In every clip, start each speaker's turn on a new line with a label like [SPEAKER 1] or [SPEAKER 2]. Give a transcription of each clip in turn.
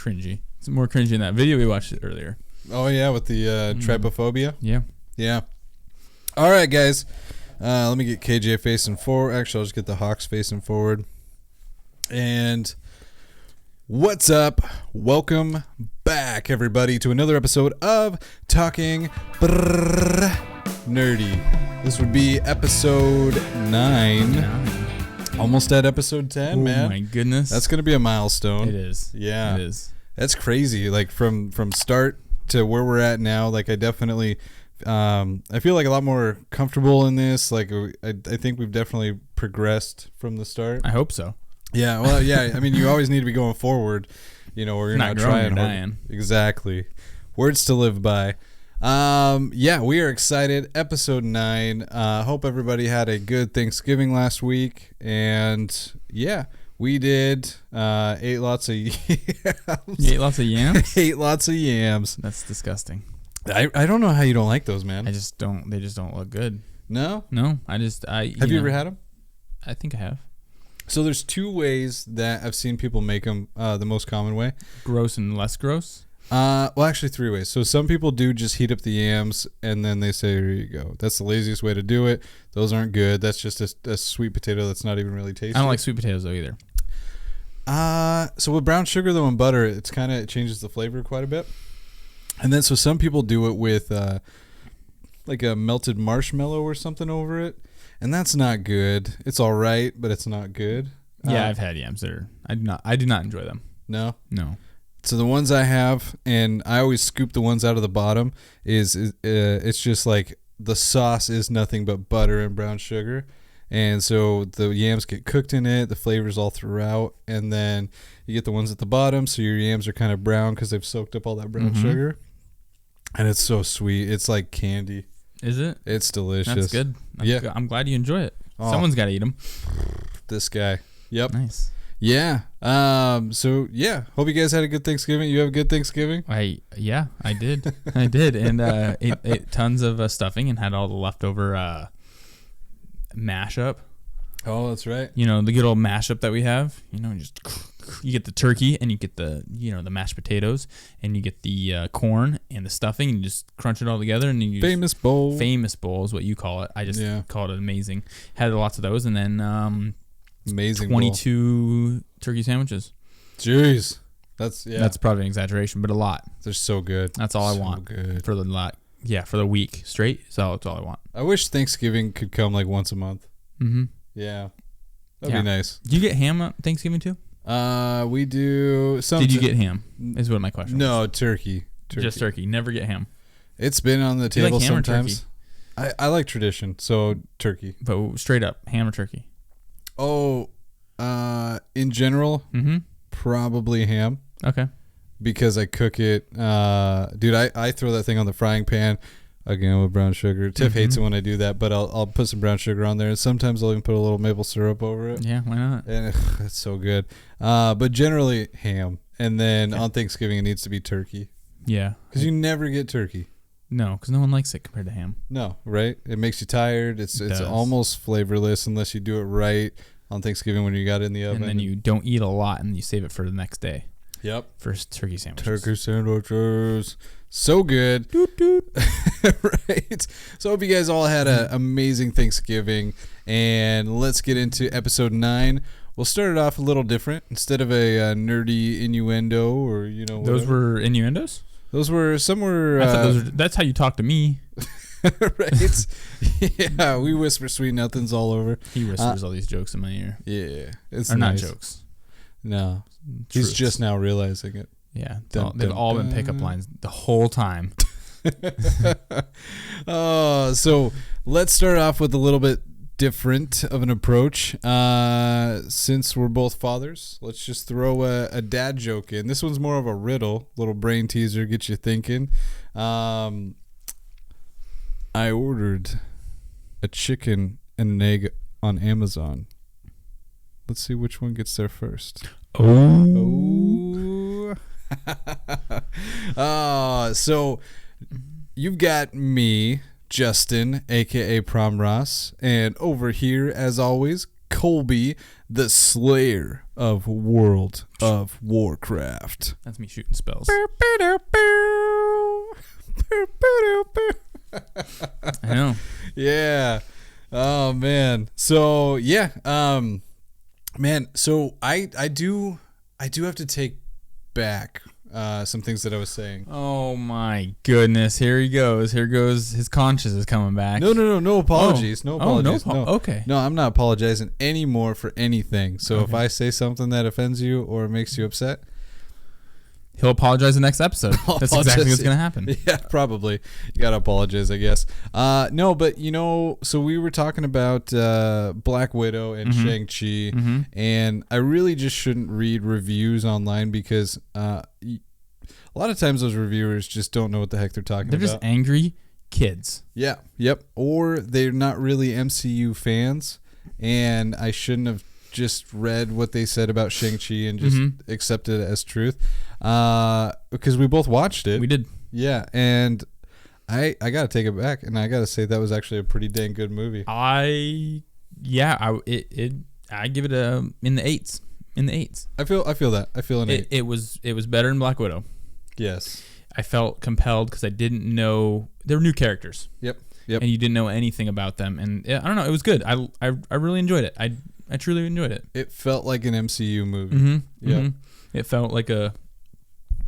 [SPEAKER 1] cringy. It's more cringy than that video we watched earlier.
[SPEAKER 2] Oh, yeah, with the trypophobia?
[SPEAKER 1] Yeah.
[SPEAKER 2] Yeah. All right, guys. Let me get KJ facing forward. Actually, I'll just get the Hawks facing forward. And what's up? Welcome back, everybody, to another episode of Talking Nerdy. This would be episode 9. Almost at episode 10, man.
[SPEAKER 1] Oh, my goodness.
[SPEAKER 2] That's going to be a milestone.
[SPEAKER 1] It is.
[SPEAKER 2] Yeah.
[SPEAKER 1] It is.
[SPEAKER 2] That's crazy. Like, from start to where we're at now, like, I definitely... I feel like a lot more comfortable in this. Like, I think we've definitely progressed from the start.
[SPEAKER 1] I hope so.
[SPEAKER 2] Yeah, well, yeah. I mean, you always need to be going forward, you know, or you're not
[SPEAKER 1] growing,
[SPEAKER 2] trying.
[SPEAKER 1] you're dying.
[SPEAKER 2] Exactly. Words to live by. Yeah, we are excited. Episode 9. Hope everybody had a good Thanksgiving last week. And yeah, we did. Ate lots of yams.
[SPEAKER 1] You ate lots of yams?
[SPEAKER 2] Ate lots of yams.
[SPEAKER 1] That's disgusting.
[SPEAKER 2] I don't know how you don't like those, man.
[SPEAKER 1] They just don't look good.
[SPEAKER 2] No?
[SPEAKER 1] No, have
[SPEAKER 2] you ever had them?
[SPEAKER 1] I think I have.
[SPEAKER 2] So there's 2 ways that I've seen people make them. The most common way.
[SPEAKER 1] Gross and less gross?
[SPEAKER 2] Well, actually 3 ways. So some people do just heat up the yams and then they say, here you go. That's the laziest way to do it. Those aren't good. That's just a sweet potato that's not even really tasty.
[SPEAKER 1] I don't like sweet potatoes though either.
[SPEAKER 2] So with brown sugar though and butter, it changes the flavor quite a bit. And then so some people do it with like a melted marshmallow or something over it. And that's not good. It's all right, but it's not good.
[SPEAKER 1] Yeah, I've had yams there. I do not enjoy them.
[SPEAKER 2] No?
[SPEAKER 1] No.
[SPEAKER 2] So the ones I have, and I always scoop the ones out of the bottom, it's just like the sauce is nothing but butter and brown sugar. And so the yams get cooked in it, the flavors all throughout, and then you get the ones at the bottom, so your yams are kind of brown because they've soaked up all that brown sugar. And it's so sweet. It's like candy.
[SPEAKER 1] Is it?
[SPEAKER 2] It's delicious.
[SPEAKER 1] That's good. I'm glad you enjoy it.
[SPEAKER 2] Oh.
[SPEAKER 1] Someone's got to eat them.
[SPEAKER 2] This guy. Yep.
[SPEAKER 1] Nice.
[SPEAKER 2] Yeah. So yeah. Hope you guys had a good Thanksgiving. You have a good Thanksgiving?
[SPEAKER 1] I did. I did, and ate tons of stuffing and had all the leftover mashup.
[SPEAKER 2] Oh, that's right.
[SPEAKER 1] You know, the good old mashup that we have. You know, you get the turkey and you get the the mashed potatoes and you get the corn and the stuffing and you just crunch it all together and you
[SPEAKER 2] famous bowl.
[SPEAKER 1] Famous bowl is what you call it. I just called it amazing. Had lots of those and then
[SPEAKER 2] amazing
[SPEAKER 1] 22 bowl. Turkey sandwiches.
[SPEAKER 2] Jeez, that's
[SPEAKER 1] probably an exaggeration, but a lot.
[SPEAKER 2] They're so good.
[SPEAKER 1] That's all I want for the lot. Yeah, for the week straight. So that's all I want.
[SPEAKER 2] I wish Thanksgiving could come like once a month.
[SPEAKER 1] Mm-hmm.
[SPEAKER 2] Yeah, that'd be nice.
[SPEAKER 1] Do you get ham on Thanksgiving too?
[SPEAKER 2] We do.
[SPEAKER 1] Did you get ham? Is what my question.
[SPEAKER 2] No,
[SPEAKER 1] was.
[SPEAKER 2] turkey.
[SPEAKER 1] Just turkey. Never get ham.
[SPEAKER 2] It's been on the table
[SPEAKER 1] like ham
[SPEAKER 2] sometimes. Or turkey? I like tradition, so turkey.
[SPEAKER 1] But straight up, ham or turkey?
[SPEAKER 2] Oh, in general, probably ham.
[SPEAKER 1] Okay.
[SPEAKER 2] Because I cook it, dude. I throw that thing on the frying pan. Again with brown sugar. Tiff hates it when I do that, but I'll put some brown sugar on there. And sometimes I'll even put a little maple syrup over it.
[SPEAKER 1] Yeah, why not?
[SPEAKER 2] And it's so good. But generally ham. And then on Thanksgiving it needs to be turkey.
[SPEAKER 1] Yeah.
[SPEAKER 2] Because you never get turkey.
[SPEAKER 1] No, because no one likes it compared to ham.
[SPEAKER 2] No, right? It makes you tired. It's almost flavorless unless you do it right on Thanksgiving when you got it in the oven.
[SPEAKER 1] And then you don't eat a lot and you save it for the next day.
[SPEAKER 2] Yep.
[SPEAKER 1] For turkey sandwiches.
[SPEAKER 2] Turkey sandwiches. So good.
[SPEAKER 1] Doot, doot.
[SPEAKER 2] Right. So I hope you guys all had an amazing Thanksgiving. And let's get into episode 9. We'll start it off a little different. Instead of a nerdy innuendo or, whatever.
[SPEAKER 1] Those were innuendos?
[SPEAKER 2] Those were, some were...
[SPEAKER 1] I thought that's how you talk to me.
[SPEAKER 2] Right. Yeah, we whisper sweet nothings all over.
[SPEAKER 1] He whispers all these jokes in my ear.
[SPEAKER 2] Yeah. It's
[SPEAKER 1] or
[SPEAKER 2] nice.
[SPEAKER 1] Not jokes.
[SPEAKER 2] No. He's just now realizing it.
[SPEAKER 1] Yeah, they've all been pickup lines the whole time.
[SPEAKER 2] So let's start off with a little bit different of an approach. Since we're both fathers, let's just throw a dad joke in. This one's more of a riddle, little brain teaser, get you thinking. I ordered a chicken and an egg on Amazon. Let's see which one gets there first. So you've got me, Justin, aka Prom Ross, and over here, as always, Colby, the Slayer, of World of Warcraft.
[SPEAKER 1] That's me shooting spells. I know.
[SPEAKER 2] Yeah. Oh man. So yeah. Man. So I do have to take back some things that I was saying.
[SPEAKER 1] Oh my goodness! Here he goes. Here goes his conscience is coming back.
[SPEAKER 2] No apologies. No apologies.
[SPEAKER 1] Okay.
[SPEAKER 2] No, I'm not apologizing anymore for anything. So
[SPEAKER 1] Okay.
[SPEAKER 2] if I say something that offends you or makes you upset,
[SPEAKER 1] he'll apologize the next episode. That's exactly what's gonna happen.
[SPEAKER 2] Yeah, probably. You gotta apologize, I guess. No, but so we were talking about Black Widow and Shang-Chi, and I really just shouldn't read reviews online because a lot of times those reviewers just don't know what the heck they're talking about.
[SPEAKER 1] They're just angry kids.
[SPEAKER 2] Yeah, yep. Or they're not really MCU fans, and I shouldn't have just read what they said about Shang-Chi and just accepted it as truth. Because we both watched it.
[SPEAKER 1] We did.
[SPEAKER 2] Yeah, and I got to take it back, and I got to say that was actually a pretty dang good movie.
[SPEAKER 1] I give it a in the eights. In the eights.
[SPEAKER 2] I feel that. I feel an 8.
[SPEAKER 1] It was better than Black Widow.
[SPEAKER 2] Yes.
[SPEAKER 1] I felt compelled because I didn't know they were new characters.
[SPEAKER 2] Yep.
[SPEAKER 1] And you didn't know anything about them, and I don't know. It was good. I really enjoyed it. I truly enjoyed it.
[SPEAKER 2] It felt like an MCU movie. Yeah.
[SPEAKER 1] It felt like I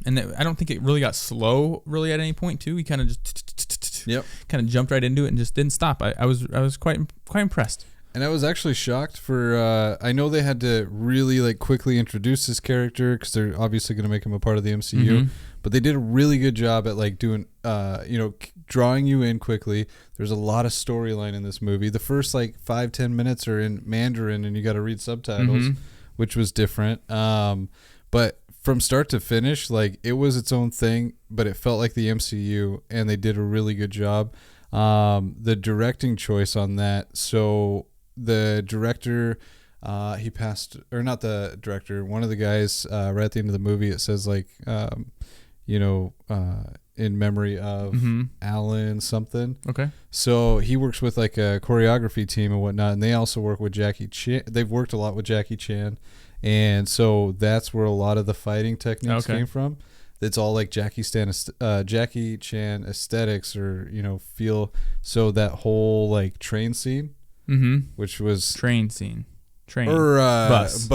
[SPEAKER 1] don't think it really got slow really at any point too. He kind of just kind of jumped right into it and just didn't stop. I was quite impressed.
[SPEAKER 2] And I was actually shocked for, I know they had to really like quickly introduce this character because they're obviously going to make him a part of the MCU, but they did a really good job at like doing, drawing you in quickly. There's a lot of storyline in this movie. The first like 5-10 minutes are in Mandarin and you got to read subtitles, which was different. But from start to finish, like it was its own thing, but it felt like the MCU and they did a really good job. The directing choice on that. So the director, he passed, or not the director, one of the guys, right at the end of the movie, it says like, in memory of Alan something.
[SPEAKER 1] Okay.
[SPEAKER 2] So he works with like a choreography team and whatnot, and they also work with Jackie Chan. They've worked a lot with Jackie Chan, and so that's where a lot of the fighting techniques came from. It's all like Jackie Chan aesthetics, or feel. So that whole like train scene, which was
[SPEAKER 1] train scene,
[SPEAKER 2] bus.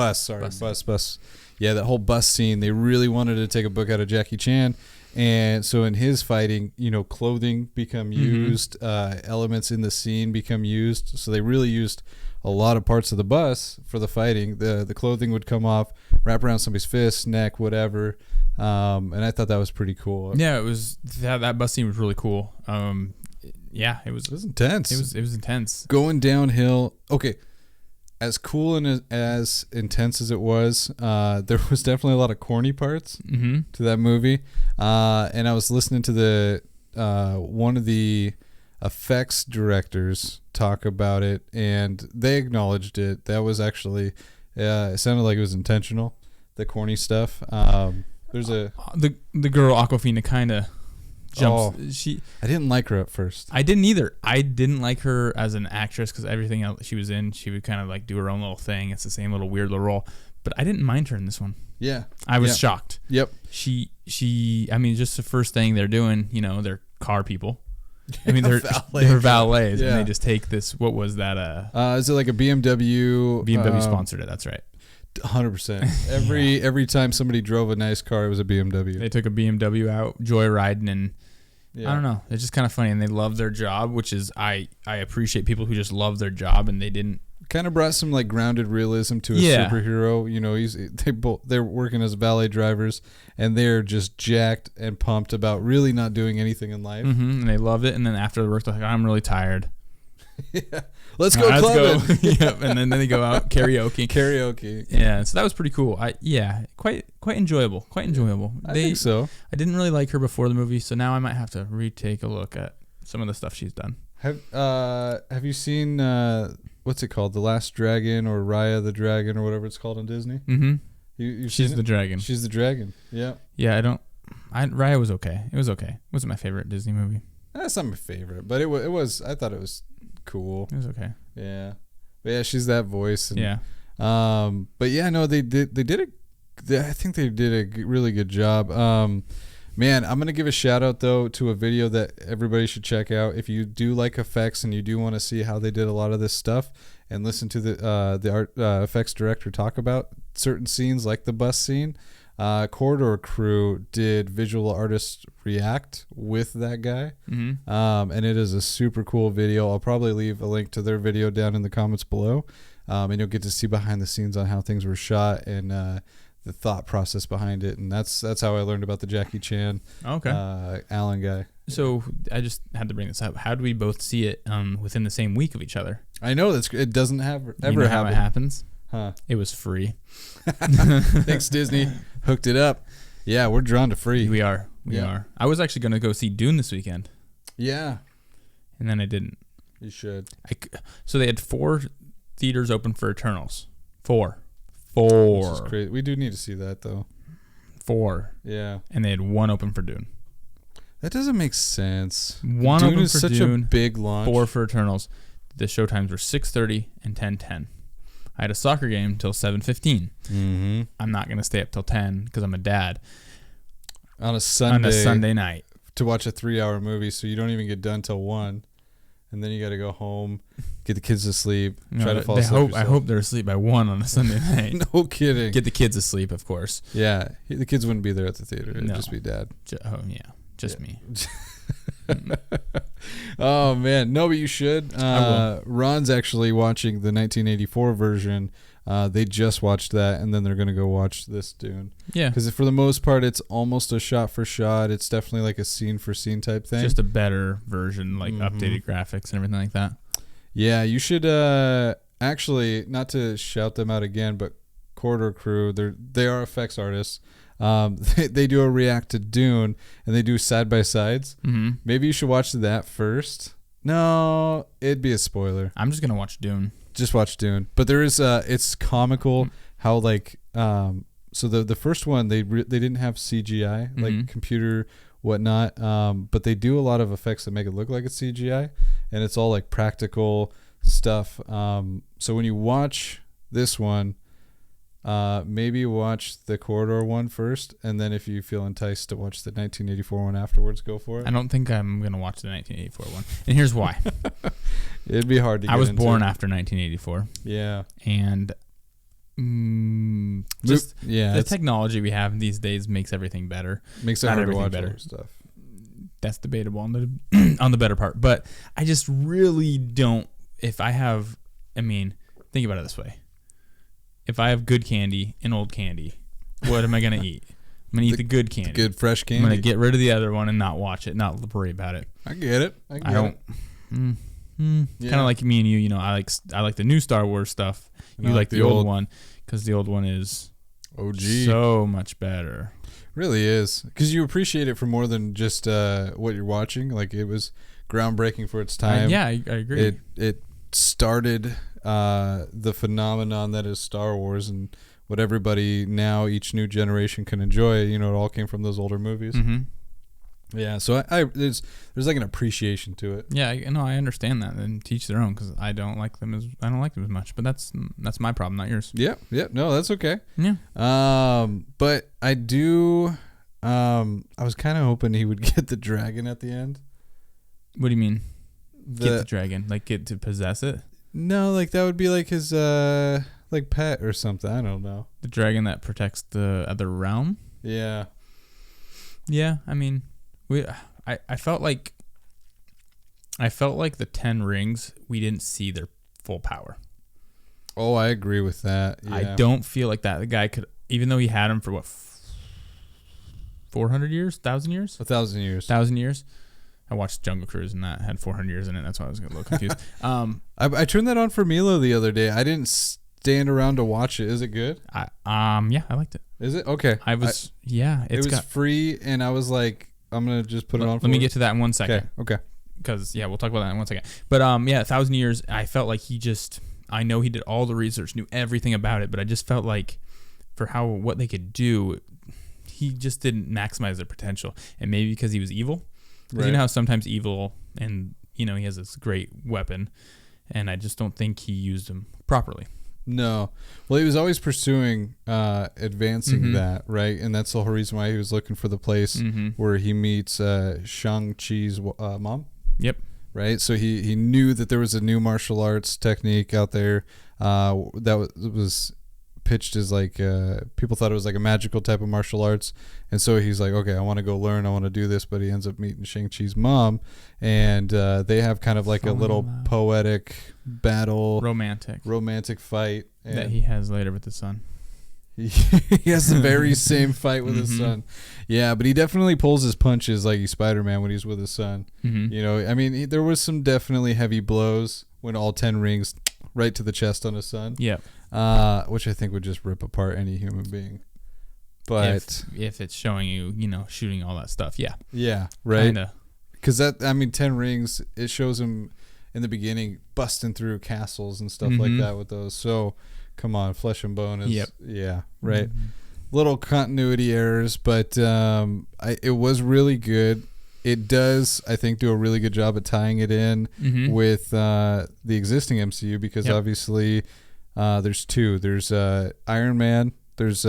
[SPEAKER 2] Yeah, that whole bus scene. They really wanted to take a book out of Jackie Chan. And so in his fighting, clothing become used, elements in the scene become used. So they really used a lot of parts of the bus for the fighting. The clothing would come off, wrap around somebody's fist, neck, whatever. And I thought that was pretty cool.
[SPEAKER 1] Yeah, it was that bus scene was really cool. It was
[SPEAKER 2] intense.
[SPEAKER 1] It was intense.
[SPEAKER 2] Going downhill. Okay. As cool and as intense as it was, there was definitely a lot of corny parts to that movie. And I was listening to the one of the effects directors talk about it, and they acknowledged it. That was actually, it sounded like it was intentional, the corny stuff. There's
[SPEAKER 1] the girl Aquafina kind of jumps.
[SPEAKER 2] I didn't like her at first.
[SPEAKER 1] I didn't either. I didn't like her as an actress because everything else she was in, she would kind of like do her own little thing. It's the same little weird little role, but I didn't mind her in this one.
[SPEAKER 2] Yeah,
[SPEAKER 1] I was shocked.
[SPEAKER 2] Yep.
[SPEAKER 1] She. I mean, just the first thing they're doing, they're car people. I mean, they're valets, and they just take this. What was that?
[SPEAKER 2] Is it like a BMW?
[SPEAKER 1] BMW sponsored it. That's right.
[SPEAKER 2] 100%. Every time somebody drove a nice car, it was a BMW.
[SPEAKER 1] They took a BMW out joyriding, and I don't know. It's just kind of funny, and they love their job, which is I appreciate people who just love their job and they didn't.
[SPEAKER 2] Kind of brought some like grounded realism to a superhero. They're working as valet drivers, and they're just jacked and pumped about really not doing anything in life.
[SPEAKER 1] And they loved it, and then after the work, they're like, I'm really tired.
[SPEAKER 2] Let's go clubbing.
[SPEAKER 1] Yep. And then they go out karaoke. Yeah, so that was pretty cool. Quite enjoyable.
[SPEAKER 2] I think so.
[SPEAKER 1] I didn't really like her before the movie, so now I might have to retake a look at some of the stuff she's done.
[SPEAKER 2] Have you seen what's it called, The Last Dragon, or Raya the Dragon, or whatever it's called on Disney?
[SPEAKER 1] She's the dragon.
[SPEAKER 2] She's the dragon. Yeah.
[SPEAKER 1] Yeah, Raya was okay. It was okay. It wasn't my favorite Disney movie.
[SPEAKER 2] That's not my favorite, but it was. I thought it was cool.
[SPEAKER 1] It was okay.
[SPEAKER 2] Yeah, but yeah, she's that voice. And,
[SPEAKER 1] yeah.
[SPEAKER 2] But yeah, no, they did I think they did a really good job. Man, I'm gonna give a shout out though to a video that everybody should check out if you do like effects and you do want to see how they did a lot of this stuff and listen to the art effects director talk about certain scenes like the bus scene. Corridor Crew did visual artists react with that guy, and it is a super cool video. I'll probably leave a link to their video down in the comments below, and you'll get to see behind the scenes on how things were shot and the thought process behind it. And that's how I learned about the Jackie Chan Allen guy.
[SPEAKER 1] So I just had to bring this up. How do we both see it within the same week of each other?
[SPEAKER 2] I know it doesn't ever
[SPEAKER 1] how
[SPEAKER 2] happen.
[SPEAKER 1] It happens?
[SPEAKER 2] Huh?
[SPEAKER 1] It was free.
[SPEAKER 2] Thanks, Disney. Hooked it up. Yeah, we're drawn to free.
[SPEAKER 1] We are. We are. I was actually going to go see Dune this weekend.
[SPEAKER 2] Yeah.
[SPEAKER 1] And then I didn't.
[SPEAKER 2] You should.
[SPEAKER 1] So they had 4 theaters open for Eternals. 4.
[SPEAKER 2] Which is crazy. We do need to see that, though.
[SPEAKER 1] 4.
[SPEAKER 2] Yeah.
[SPEAKER 1] And they had 1 open for Dune.
[SPEAKER 2] That doesn't make sense.
[SPEAKER 1] 1
[SPEAKER 2] Dune
[SPEAKER 1] open
[SPEAKER 2] is
[SPEAKER 1] for
[SPEAKER 2] such
[SPEAKER 1] Dune,
[SPEAKER 2] a big launch.
[SPEAKER 1] 4 for Eternals. The show times were 6:30 and 10:10. I had a soccer game till 7:15.
[SPEAKER 2] Mm-hmm.
[SPEAKER 1] I'm not going to stay up till 10 because I'm a dad.
[SPEAKER 2] On a Sunday
[SPEAKER 1] night.
[SPEAKER 2] To watch a 3-hour movie, so you don't even get done till 1. And then you got to go home, get the kids to sleep, try to fall asleep.
[SPEAKER 1] I hope they're asleep by 1 on a Sunday night.
[SPEAKER 2] No kidding.
[SPEAKER 1] Get the kids asleep, of course.
[SPEAKER 2] Yeah. The kids wouldn't be there at the theater. It'd just be dad.
[SPEAKER 1] Just me.
[SPEAKER 2] Oh, man. No, but you should. Ron's actually watching the 1984 version. They just watched that, and then they're going to go watch this Dune.
[SPEAKER 1] Yeah.
[SPEAKER 2] Because for the most part, it's almost a shot for shot. It's definitely like a scene for scene type thing.
[SPEAKER 1] Just a better version, like updated graphics and everything like that.
[SPEAKER 2] Yeah, you should actually, not to shout them out again, but Corridor Crew, they are effects artists. They do a react to Dune, and they do side by sides. Mm-hmm. Maybe you should watch that first. No, it'd be a spoiler.
[SPEAKER 1] I'm just gonna watch Dune.
[SPEAKER 2] Just watch Dune. But there is it's comical how like so the first one they didn't have CGI like computer whatnot, but they do a lot of effects that make it look like it's CGI, and it's all like practical stuff. So when you watch this one, maybe watch the Corridor one first, and then if you feel enticed to watch the 1984 one afterwards, go for it.
[SPEAKER 1] I don't think I'm going to watch the 1984 one. And here's why.
[SPEAKER 2] It'd be hard to get into.
[SPEAKER 1] I was born after 1984.
[SPEAKER 2] Yeah.
[SPEAKER 1] And the technology we have these days makes everything better.
[SPEAKER 2] Makes it hard to watch better stuff.
[SPEAKER 1] That's debatable on the better part. But I just really don't, think about it this way. If I have good candy and old candy, what am I going to eat? I'm going to eat the good candy.
[SPEAKER 2] Good fresh candy.
[SPEAKER 1] I'm going to get rid of the other one and not watch it, not worry about it.
[SPEAKER 2] I get it.
[SPEAKER 1] I don't. Kind of like me and you, I like the new Star Wars stuff. You like the old one because the old one is
[SPEAKER 2] OG.
[SPEAKER 1] So much better.
[SPEAKER 2] Really is, because you appreciate it for more than just what you're watching. Like, it was groundbreaking for its time.
[SPEAKER 1] I agree.
[SPEAKER 2] It started the phenomenon that is Star Wars, and what everybody now, each new generation can enjoy. It all came from those older movies. Mm-hmm. Yeah, so there's like an appreciation to it.
[SPEAKER 1] Yeah, I understand that, and teach their own, because I don't like them as much. But that's my problem, not yours.
[SPEAKER 2] Yeah, no, that's okay.
[SPEAKER 1] Yeah.
[SPEAKER 2] But I do. I was kind of hoping he would get the dragon at the end.
[SPEAKER 1] What do you mean? Get the dragon, like get to possess it?
[SPEAKER 2] No, like that would be like his like pet or something. I don't know.
[SPEAKER 1] The dragon that protects the other realm.
[SPEAKER 2] Yeah.
[SPEAKER 1] Yeah, I mean. I felt like the 10 rings, we didn't see their full power.
[SPEAKER 2] Oh, I agree with that. Yeah.
[SPEAKER 1] I don't feel like that. The guy could, even though he had him for 400 years, 1,000 years?
[SPEAKER 2] 1,000 years.
[SPEAKER 1] 1,000 years. I watched Jungle Cruise and that had 400 years in it. That's why I was a little confused.
[SPEAKER 2] I turned that on for Milo the other day. I didn't stand around to watch it. Is it good?
[SPEAKER 1] Yeah, I liked it.
[SPEAKER 2] Is it? Okay.
[SPEAKER 1] It was
[SPEAKER 2] free, and I was like, I'm going to just put it on for
[SPEAKER 1] Let me get to that in 1 second.
[SPEAKER 2] Okay.
[SPEAKER 1] Because, we'll talk about that in 1 second. But, 1,000 years, I felt like I know he did all the research, knew everything about it, but I just felt like for what they could do, he just didn't maximize their potential. And maybe because he was evil. Because you know how sometimes evil, and, he has this great weapon, and I just don't think he used them properly.
[SPEAKER 2] No. Well, he was always pursuing advancing that, right? And that's the whole reason why he was looking for the place where he meets Shang Chi's mom.
[SPEAKER 1] Yep.
[SPEAKER 2] Right? So he knew that there was a new martial arts technique out there that was pitched as like people thought it was like a magical type of martial arts, and so he's like, okay, I want to go learn, I want to do this, but he ends up meeting Shang-Chi's mom, and they have kind of like a little poetic battle, romantic fight
[SPEAKER 1] that he has later with his son.
[SPEAKER 2] He has the very same fight with his son. Yeah, but he definitely pulls his punches like he's Spider-Man when he's with his son. You know, I mean, there was some definitely heavy blows when all 10 rings right to the chest on his son.
[SPEAKER 1] Yeah.
[SPEAKER 2] Which I think would just rip apart any human being. But
[SPEAKER 1] if it's showing you, you know, shooting all that stuff, yeah.
[SPEAKER 2] Yeah, right. Because 10 rings, it shows him in the beginning busting through castles and stuff like that with those. So, come on, flesh and bone is, yeah, right. Little continuity errors, but it was really good. It does, I think, do a really good job at tying it in with the existing MCU because obviously there's two. There's Iron Man. There's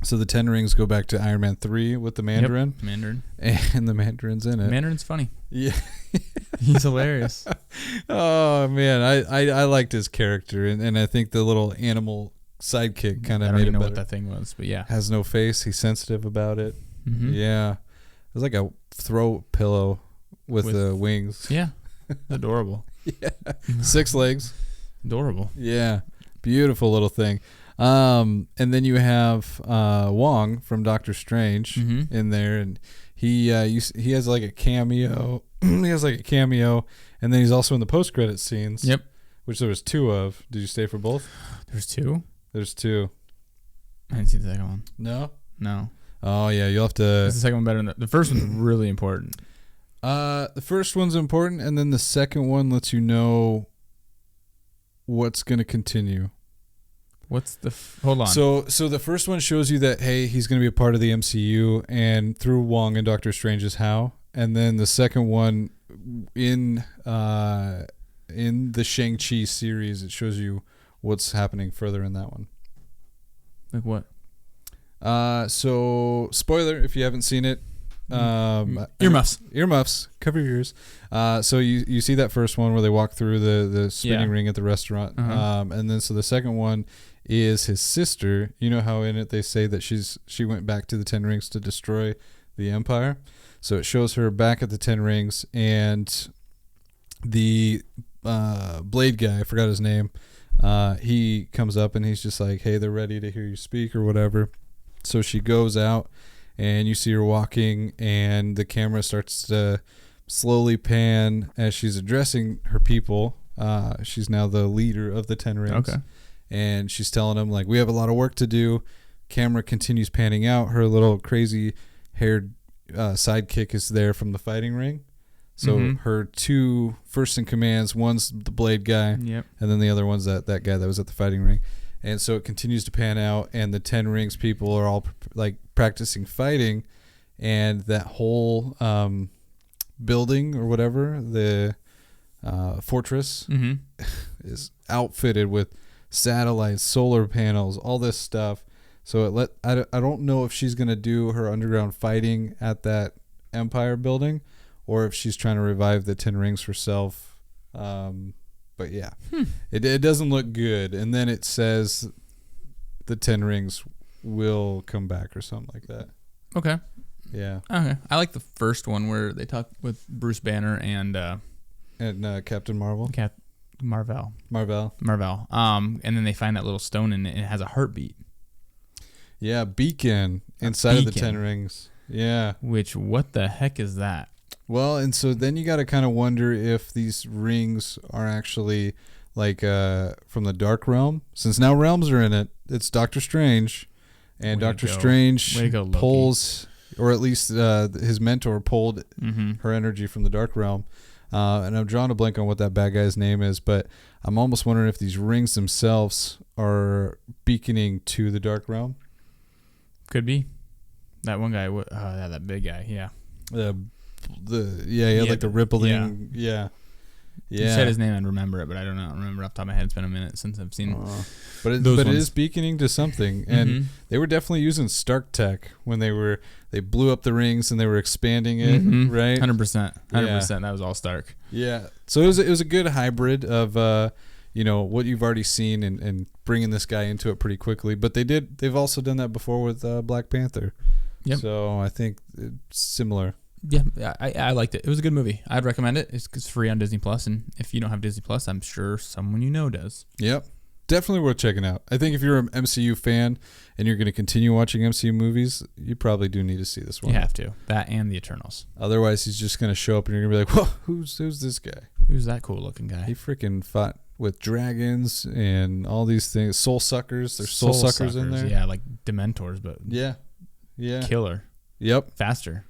[SPEAKER 2] so the 10 rings go back to Iron Man 3 with the Mandarin.
[SPEAKER 1] Mandarin.
[SPEAKER 2] And the Mandarin's in it.
[SPEAKER 1] Mandarin's funny.
[SPEAKER 2] Yeah.
[SPEAKER 1] He's hilarious.
[SPEAKER 2] Oh, man. I liked his character, and I think the little animal sidekick kind of made it better. I don't
[SPEAKER 1] know what that thing was, but yeah.
[SPEAKER 2] Has no face. He's sensitive about it. Yeah. It was like a throw pillow with wings.
[SPEAKER 1] Yeah. Adorable.
[SPEAKER 2] Yeah. 6 legs.
[SPEAKER 1] Adorable.
[SPEAKER 2] Yeah. Beautiful little thing. And then you have Wong from Doctor Strange in there, and he has like a cameo. He has like a cameo, and then he's also in the post-credit scenes.
[SPEAKER 1] Yep.
[SPEAKER 2] Which there was 2 of. Did you stay for both?
[SPEAKER 1] There's 2?
[SPEAKER 2] There's 2.
[SPEAKER 1] I didn't see the second one.
[SPEAKER 2] No. Oh yeah, you'll have to.
[SPEAKER 1] Is the second one better than the first one's really important?
[SPEAKER 2] The first one's important, and then the second one lets you know what's going to continue.
[SPEAKER 1] What's the hold on?
[SPEAKER 2] So the first one shows you that hey, he's going to be a part of the MCU, and through Wong and Doctor Strange is how. And then the second one in the Shang-Chi series, it shows you what's happening further in that one.
[SPEAKER 1] Like what?
[SPEAKER 2] So spoiler if you haven't seen it.
[SPEAKER 1] Earmuffs.
[SPEAKER 2] Cover your ears. So you see that first one where they walk through the spinning ring at the restaurant. And then so the second one is his sister. You know how in it they say that she went back to the 10 rings to destroy the Empire. So it shows her back at the 10 rings, and the Blade guy, I forgot his name, he comes up and he's just like, hey, they're ready to hear you speak or whatever. So she goes out, and you see her walking, and the camera starts to slowly pan as she's addressing her people. She's now the leader of the 10 rings.
[SPEAKER 1] Okay.
[SPEAKER 2] And she's telling them, like, we have a lot of work to do. Camera continues panning out. Her little crazy haired sidekick is there from the fighting ring. So her 2 first in commands, one's the Blade guy, and then the other one's that guy that was at the fighting ring. And so it continues to pan out, and the 10 rings people are all like practicing fighting, and that whole building or whatever, the fortress, is outfitted with satellites, solar panels, all this stuff. So I don't know if she's gonna do her underground fighting at that Empire building, or if she's trying to revive the 10 rings herself. But yeah, it doesn't look good. And then it says the 10 rings will come back or something like that.
[SPEAKER 1] Okay.
[SPEAKER 2] Yeah.
[SPEAKER 1] Okay. I like the first one where they talk with Bruce Banner and
[SPEAKER 2] Captain Marvel.
[SPEAKER 1] Marvel.
[SPEAKER 2] And
[SPEAKER 1] then they find that little stone and it has a heartbeat.
[SPEAKER 2] Yeah, beacon inside of the 10 rings. Yeah.
[SPEAKER 1] Which, what the heck is that?
[SPEAKER 2] Well, and so then you got to kind of wonder if these rings are actually like from the Dark Realm. Since now realms are in it, it's Doctor Strange, and Doctor Strange pulls, or at least his mentor pulled her energy from the Dark Realm. And I'm drawing a blank on what that bad guy's name is, but I'm almost wondering if these rings themselves are beaconing to the Dark Realm. Could be.
[SPEAKER 1] That one guy, that big guy, yeah.
[SPEAKER 2] He had like the rippling,
[SPEAKER 1] You said his name, I'd remember it, but I don't know. Remember off the top of my head. It's been a minute since I've seen.
[SPEAKER 2] But it is beaconing to something, and they were definitely using Stark tech when they blew up the rings and they were expanding it, right?
[SPEAKER 1] 100%. That was all Stark.
[SPEAKER 2] Yeah. So it was a good hybrid of what you've already seen and bringing this guy into it pretty quickly. But they've also done that before with Black Panther. Yep. So I think it's similar.
[SPEAKER 1] Yeah, I liked it. It was a good movie. I'd recommend it. It's free on Disney Plus, and if you don't have Disney Plus, I'm sure someone you know does.
[SPEAKER 2] Yep. Definitely worth checking out. I think if you're an MCU fan and you're going to continue watching MCU movies, you probably do need to see this one.
[SPEAKER 1] You have to. That and the Eternals.
[SPEAKER 2] Otherwise, he's just going to show up and you're going to be like, whoa, who's this guy?
[SPEAKER 1] Who's that cool looking guy?
[SPEAKER 2] He freaking fought with dragons and all these things. Soul suckers. There's soul suckers in there.
[SPEAKER 1] Yeah, like Dementors, but
[SPEAKER 2] yeah.
[SPEAKER 1] Killer.
[SPEAKER 2] Yep.
[SPEAKER 1] Faster.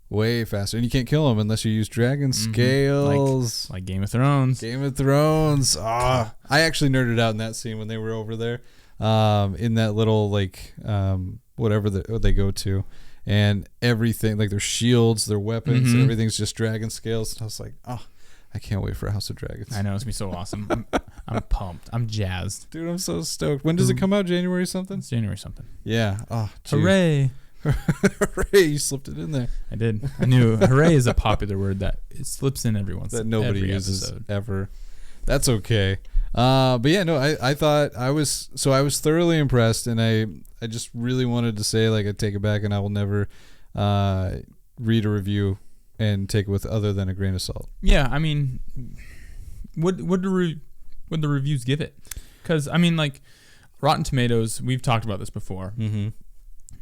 [SPEAKER 2] Way faster. And you can't kill them unless you use dragon scales.
[SPEAKER 1] Like Game of Thrones.
[SPEAKER 2] I actually nerded out in that scene when they were over there in that little, whatever they go to. And everything, like their shields, their weapons, everything's just dragon scales. And I was like, I can't wait for House of Dragons.
[SPEAKER 1] I know. It's going to be so awesome. I'm pumped. I'm jazzed.
[SPEAKER 2] Dude, I'm so stoked. When does it come out? January something?
[SPEAKER 1] It's January something.
[SPEAKER 2] Yeah. Oh, geez.
[SPEAKER 1] Hooray.
[SPEAKER 2] Hooray, you slipped it in there.
[SPEAKER 1] I did. I knew hooray is a popular word that it slips in every once
[SPEAKER 2] that nobody
[SPEAKER 1] every
[SPEAKER 2] uses
[SPEAKER 1] episode.
[SPEAKER 2] Ever. That's okay. But yeah, no, I thought I was thoroughly impressed, and I just really wanted to say, like, I take it back and I will never read a review and take it with other than a grain of salt.
[SPEAKER 1] Yeah, I mean, would the reviews give it? Because I mean, like, Rotten Tomatoes, we've talked about this before.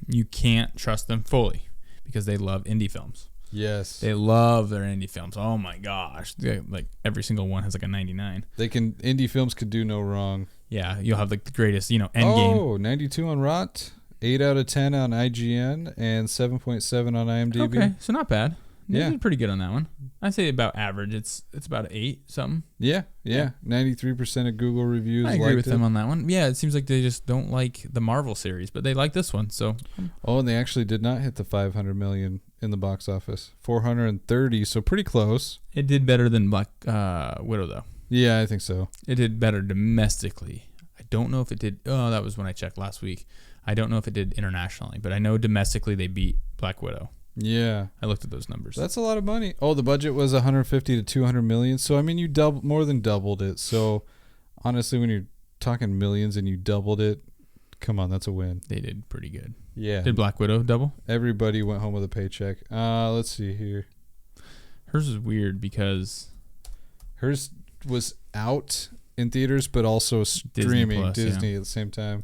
[SPEAKER 1] You can't trust them fully because they love indie films.
[SPEAKER 2] Yes.
[SPEAKER 1] They love their indie films. Oh my gosh. Like every single one has like a 99.
[SPEAKER 2] Indie films could do no wrong.
[SPEAKER 1] Yeah. You'll have like the greatest, Endgame.
[SPEAKER 2] Oh, 92 on Rot, 8 out of 10 on IGN, and 7.7 on IMDb.
[SPEAKER 1] Okay. So not bad. They
[SPEAKER 2] Yeah.
[SPEAKER 1] did pretty good on that one. I'd say about average. It's about 8 something.
[SPEAKER 2] Yeah. 93% of Google reviews.
[SPEAKER 1] I agree with them on that one. Yeah, it seems like they just don't like the Marvel series, but they like this one. So.
[SPEAKER 2] Oh, and they actually did not hit the 500 million in the box office. 430, so pretty close.
[SPEAKER 1] It did better than Black Widow, though.
[SPEAKER 2] Yeah, I think so.
[SPEAKER 1] It did better domestically. I don't know if it did. Oh, that was when I checked last week. I don't know if it did internationally, but I know domestically they beat Black Widow.
[SPEAKER 2] Yeah,
[SPEAKER 1] I looked at those numbers.
[SPEAKER 2] That's a lot of money. Oh, the budget was 150 to 200 million. So I mean, you more than doubled it. So honestly, when you're talking millions and you doubled it, come on, that's a win.
[SPEAKER 1] They did pretty good.
[SPEAKER 2] Yeah.
[SPEAKER 1] Did Black Widow double?
[SPEAKER 2] Everybody went home with a paycheck. Let's see here.
[SPEAKER 1] Hers is weird because
[SPEAKER 2] hers was out in theaters, but also streaming Disney at the same time.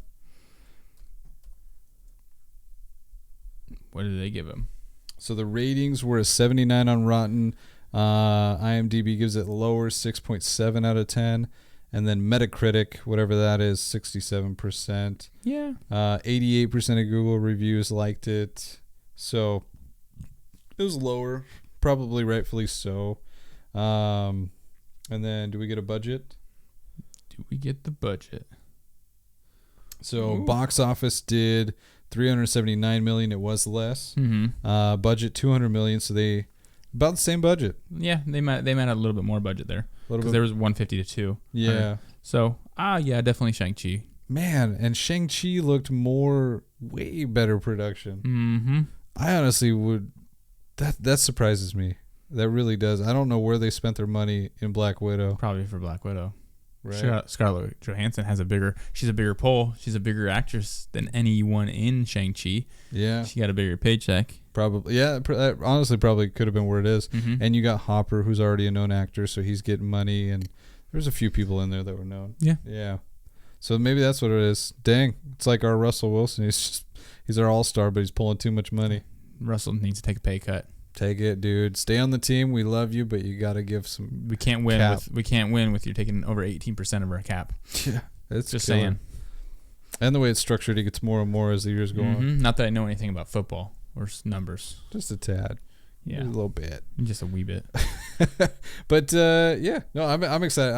[SPEAKER 1] What did they give him?
[SPEAKER 2] So the ratings were a 79 on Rotten. IMDb gives it lower, 6.7 out of 10. And then Metacritic, whatever that is, 67%.
[SPEAKER 1] Yeah.
[SPEAKER 2] 88% of Google reviews liked it. So it was lower, probably rightfully so. And then do we get a budget?
[SPEAKER 1] Do we get the budget?
[SPEAKER 2] So box office did 379 million. It was less. Budget 200 million. So they about the same budget.
[SPEAKER 1] Yeah, they might have a little bit more budget there because there was 150 to 2.
[SPEAKER 2] Yeah.
[SPEAKER 1] So yeah, definitely Shang-Chi.
[SPEAKER 2] Man, and Shang-Chi looked way better production. I honestly would. That surprises me. That really does. I don't know where they spent their money in Black Widow.
[SPEAKER 1] Probably for Black Widow.
[SPEAKER 2] Right.
[SPEAKER 1] Scarlett Johansson she's a bigger pull. She's a bigger actress than anyone in Shang-Chi.
[SPEAKER 2] Yeah.
[SPEAKER 1] She got a bigger paycheck.
[SPEAKER 2] Probably. Yeah. That honestly probably could have been where it is. And you got Hopper, who's already a known actor, so he's getting money. And there's a few people in there that were known.
[SPEAKER 1] Yeah.
[SPEAKER 2] Yeah. So maybe that's what it is. Dang. It's like our Russell Wilson. He's our all-star, but he's pulling too much money.
[SPEAKER 1] Russell needs to take a pay cut.
[SPEAKER 2] Take it, dude. Stay on the team. We love you, but you got to give some.
[SPEAKER 1] We can't win with you taking over 18% of our cap.
[SPEAKER 2] Yeah, it's
[SPEAKER 1] just saying.
[SPEAKER 2] And the way it's structured, it gets more and more as the years go on.
[SPEAKER 1] Not that I know anything about football or numbers.
[SPEAKER 2] Just a tad.
[SPEAKER 1] Yeah,
[SPEAKER 2] a little bit.
[SPEAKER 1] Just a wee bit.
[SPEAKER 2] But yeah, no, I'm excited.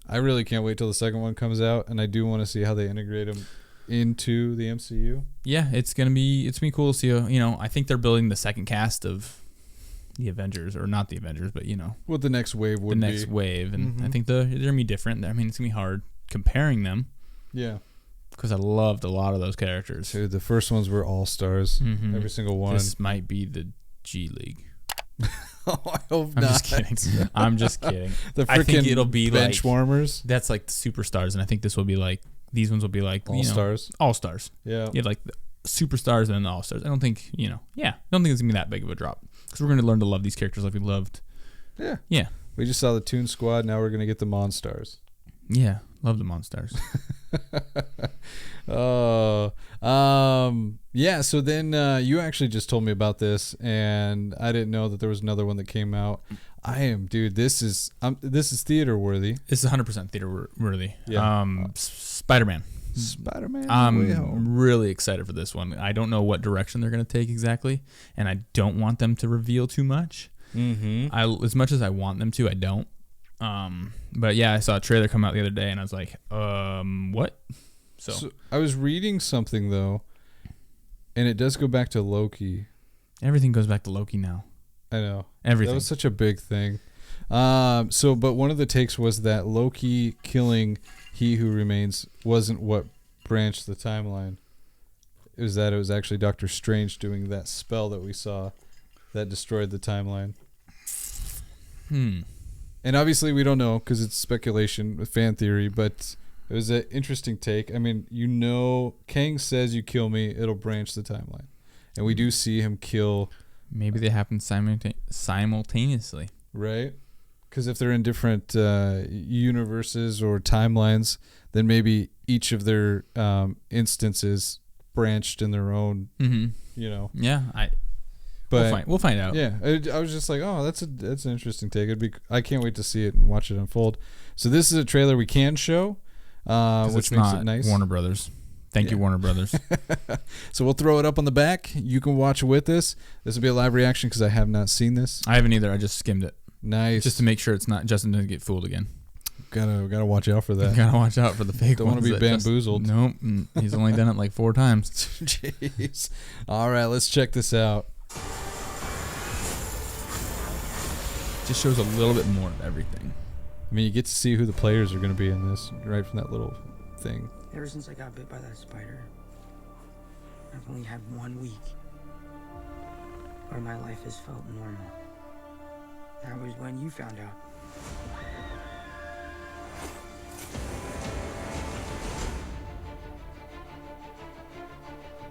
[SPEAKER 2] I really can't wait till the second one comes out, and I do want to see how they integrate them into the MCU.
[SPEAKER 1] Yeah, it's gonna be cool to see. I think they're building the second cast of the Avengers, or not the Avengers, but
[SPEAKER 2] what the next wave would
[SPEAKER 1] the
[SPEAKER 2] be.
[SPEAKER 1] next wave, and I think they're gonna be different. I mean, it's gonna be hard comparing them.
[SPEAKER 2] Yeah.
[SPEAKER 1] Because I loved a lot of those characters.
[SPEAKER 2] Dude, the first ones were all stars.
[SPEAKER 1] Mm-hmm.
[SPEAKER 2] Every single one.
[SPEAKER 1] This might be the G League.
[SPEAKER 2] Oh, I hope
[SPEAKER 1] I'm
[SPEAKER 2] not.
[SPEAKER 1] just kidding. I'm just kidding.
[SPEAKER 2] The
[SPEAKER 1] I think it'll
[SPEAKER 2] freaking
[SPEAKER 1] be
[SPEAKER 2] bench
[SPEAKER 1] like
[SPEAKER 2] warmers.
[SPEAKER 1] that's like the superstars, and I think this will be like these ones will be like
[SPEAKER 2] All stars.
[SPEAKER 1] All stars.
[SPEAKER 2] Yeah.
[SPEAKER 1] Yeah, like the superstars and then the all stars. I don't think I don't think it's gonna be that big of a drop because we're gonna learn to love these characters like we loved.
[SPEAKER 2] Yeah.
[SPEAKER 1] Yeah.
[SPEAKER 2] We just saw the Toon Squad. Now we're gonna get the Monstars.
[SPEAKER 1] Yeah, love the Monstars.
[SPEAKER 2] Yeah. So then you actually just told me about this, and I didn't know that there was another one that came out. Dude. This is theater worthy.
[SPEAKER 1] It's 100% theater worthy.
[SPEAKER 2] Yeah.
[SPEAKER 1] Spider-Man.
[SPEAKER 2] Spider-Man No Way Home.
[SPEAKER 1] I'm really excited for this one. I don't know what direction they're gonna take exactly, and I don't want them to reveal too much.
[SPEAKER 2] Mm-hmm.
[SPEAKER 1] As much as I want them to, I don't. But yeah, I saw a trailer come out the other day, and I was like, what? So
[SPEAKER 2] I was reading something though, and it does go back to Loki.
[SPEAKER 1] everything goes back to Loki now.
[SPEAKER 2] I know.
[SPEAKER 1] Everything.
[SPEAKER 2] That was such a big thing. But one of the takes was that Loki killing He Who Remains wasn't what branched the timeline. It was actually Doctor Strange doing that spell that we saw that destroyed the timeline. And obviously we don't know because it's speculation with fan theory, but it was an interesting take. I mean, Kang says you kill me, it'll branch the timeline. And we do see him kill.
[SPEAKER 1] Maybe they happen simultaneously.
[SPEAKER 2] Right? Because if they're in different universes or timelines, then maybe each of their instances branched in their own,
[SPEAKER 1] Yeah, we'll find out.
[SPEAKER 2] Yeah, I was just like, oh, that's an interesting take. I can't wait to see it and watch it unfold. So this is a trailer we can show, which makes it nice.
[SPEAKER 1] Warner Brothers. Thank you, Warner Brothers.
[SPEAKER 2] So we'll throw it up on the back. You can watch with us. This will be a live reaction because I have not seen this.
[SPEAKER 1] I haven't either. I just skimmed it.
[SPEAKER 2] Nice.
[SPEAKER 1] Just to make sure it's not Justin doesn't get fooled again.
[SPEAKER 2] Gotta watch out for that.
[SPEAKER 1] Gotta watch out for the fake
[SPEAKER 2] Don't want to be bamboozled.
[SPEAKER 1] Nope. He's only done it like 4 times.
[SPEAKER 2] Jeez. All right, let's check this out.
[SPEAKER 1] Just shows a little bit more of everything.
[SPEAKER 2] I mean, you get to see who the players are going to be in this right from that little thing.
[SPEAKER 3] Ever since I got bit by that spider, I've only had 1 week where my life has felt normal. That was when you found out.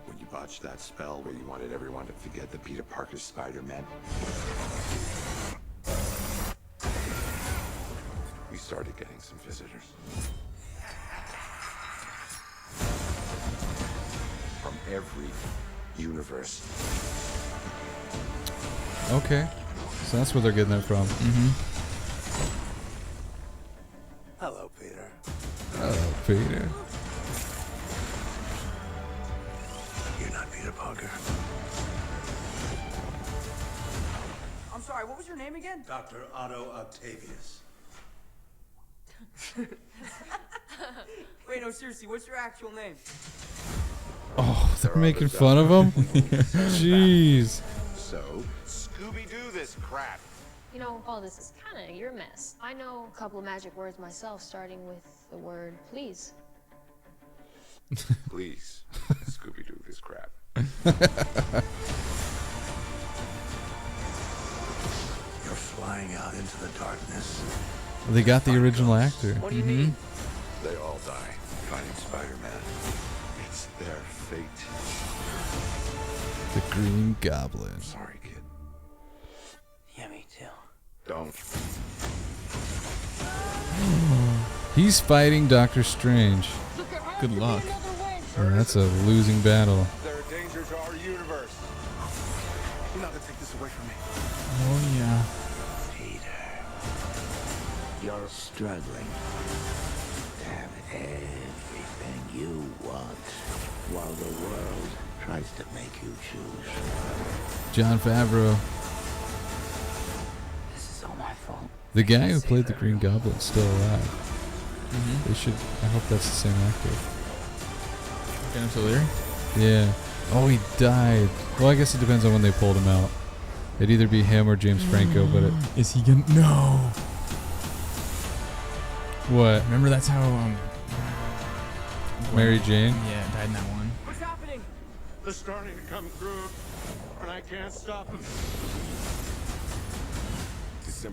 [SPEAKER 4] When you botched that spell where you wanted everyone to forget that Peter Parker's Spider-Man, we started getting some visitors. From every universe.
[SPEAKER 2] Okay. So that's where they're getting that from.
[SPEAKER 4] Hello, Peter.
[SPEAKER 2] Oh, Peter.
[SPEAKER 4] You're not Peter Parker.
[SPEAKER 3] I'm sorry, what was your name again?
[SPEAKER 4] Dr. Otto Octavius.
[SPEAKER 3] Wait, no, seriously, what's your actual name?
[SPEAKER 2] Oh, they're making fun of him? Jeez.
[SPEAKER 4] So, Scooby-Doo this crap.
[SPEAKER 5] You know, all this is kind of your mess. I know a couple of magic words myself, starting with the word please.
[SPEAKER 4] Please, Scooby-Doo this crap. You're flying out into the darkness.
[SPEAKER 2] They got the original actor.
[SPEAKER 3] What do you mean?
[SPEAKER 4] They all die fighting Spider-Man. It's their fate.
[SPEAKER 2] The Green Goblin.
[SPEAKER 4] Sorry, kid.
[SPEAKER 3] Yeah, me too.
[SPEAKER 4] Don't.
[SPEAKER 2] He's fighting Doctor Strange.
[SPEAKER 1] Good luck.
[SPEAKER 2] Oh, that's a losing battle.
[SPEAKER 4] They're a danger to our universe. You're not gonna take this away from me.
[SPEAKER 1] Oh yeah.
[SPEAKER 6] Peter, you're struggling to have everything you want while the world tries to make you choose.
[SPEAKER 2] John Favreau.
[SPEAKER 3] This is all my fault.
[SPEAKER 2] The guy who played the Green Goblin is still alive. They should. I hope that's the same actor.
[SPEAKER 1] Dennis O'Leary?
[SPEAKER 2] Yeah. Oh, he died. Well, I guess it depends on when they pulled him out. It'd either be him or James Franco, but it...
[SPEAKER 1] Is he gonna? No.
[SPEAKER 2] What?
[SPEAKER 1] Remember that's how
[SPEAKER 2] Mary Jane?
[SPEAKER 1] Yeah, died in that one.
[SPEAKER 7] What's happening?
[SPEAKER 4] They're starting to come through, and I can't stop them.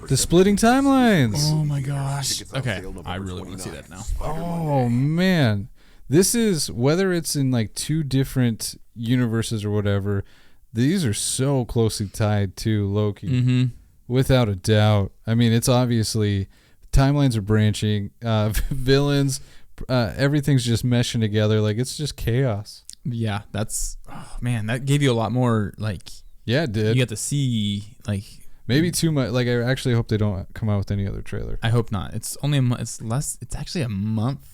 [SPEAKER 2] The splitting timelines.
[SPEAKER 1] Oh my gosh. Okay, I really want to see that now.
[SPEAKER 2] Oh man, this is whether it's in like two different universes or whatever. These are so closely tied to Loki, without a doubt. I mean, it's obviously timelines are branching, villains, everything's just meshing together. Like it's just chaos.
[SPEAKER 1] Yeah, that's man. That gave you a lot more. Like,
[SPEAKER 2] Yeah, it did.
[SPEAKER 1] you got to see like.
[SPEAKER 2] Maybe too much. Like I actually hope they don't come out with any other trailer.
[SPEAKER 1] I hope not. It's only a month. It's less. It's actually a month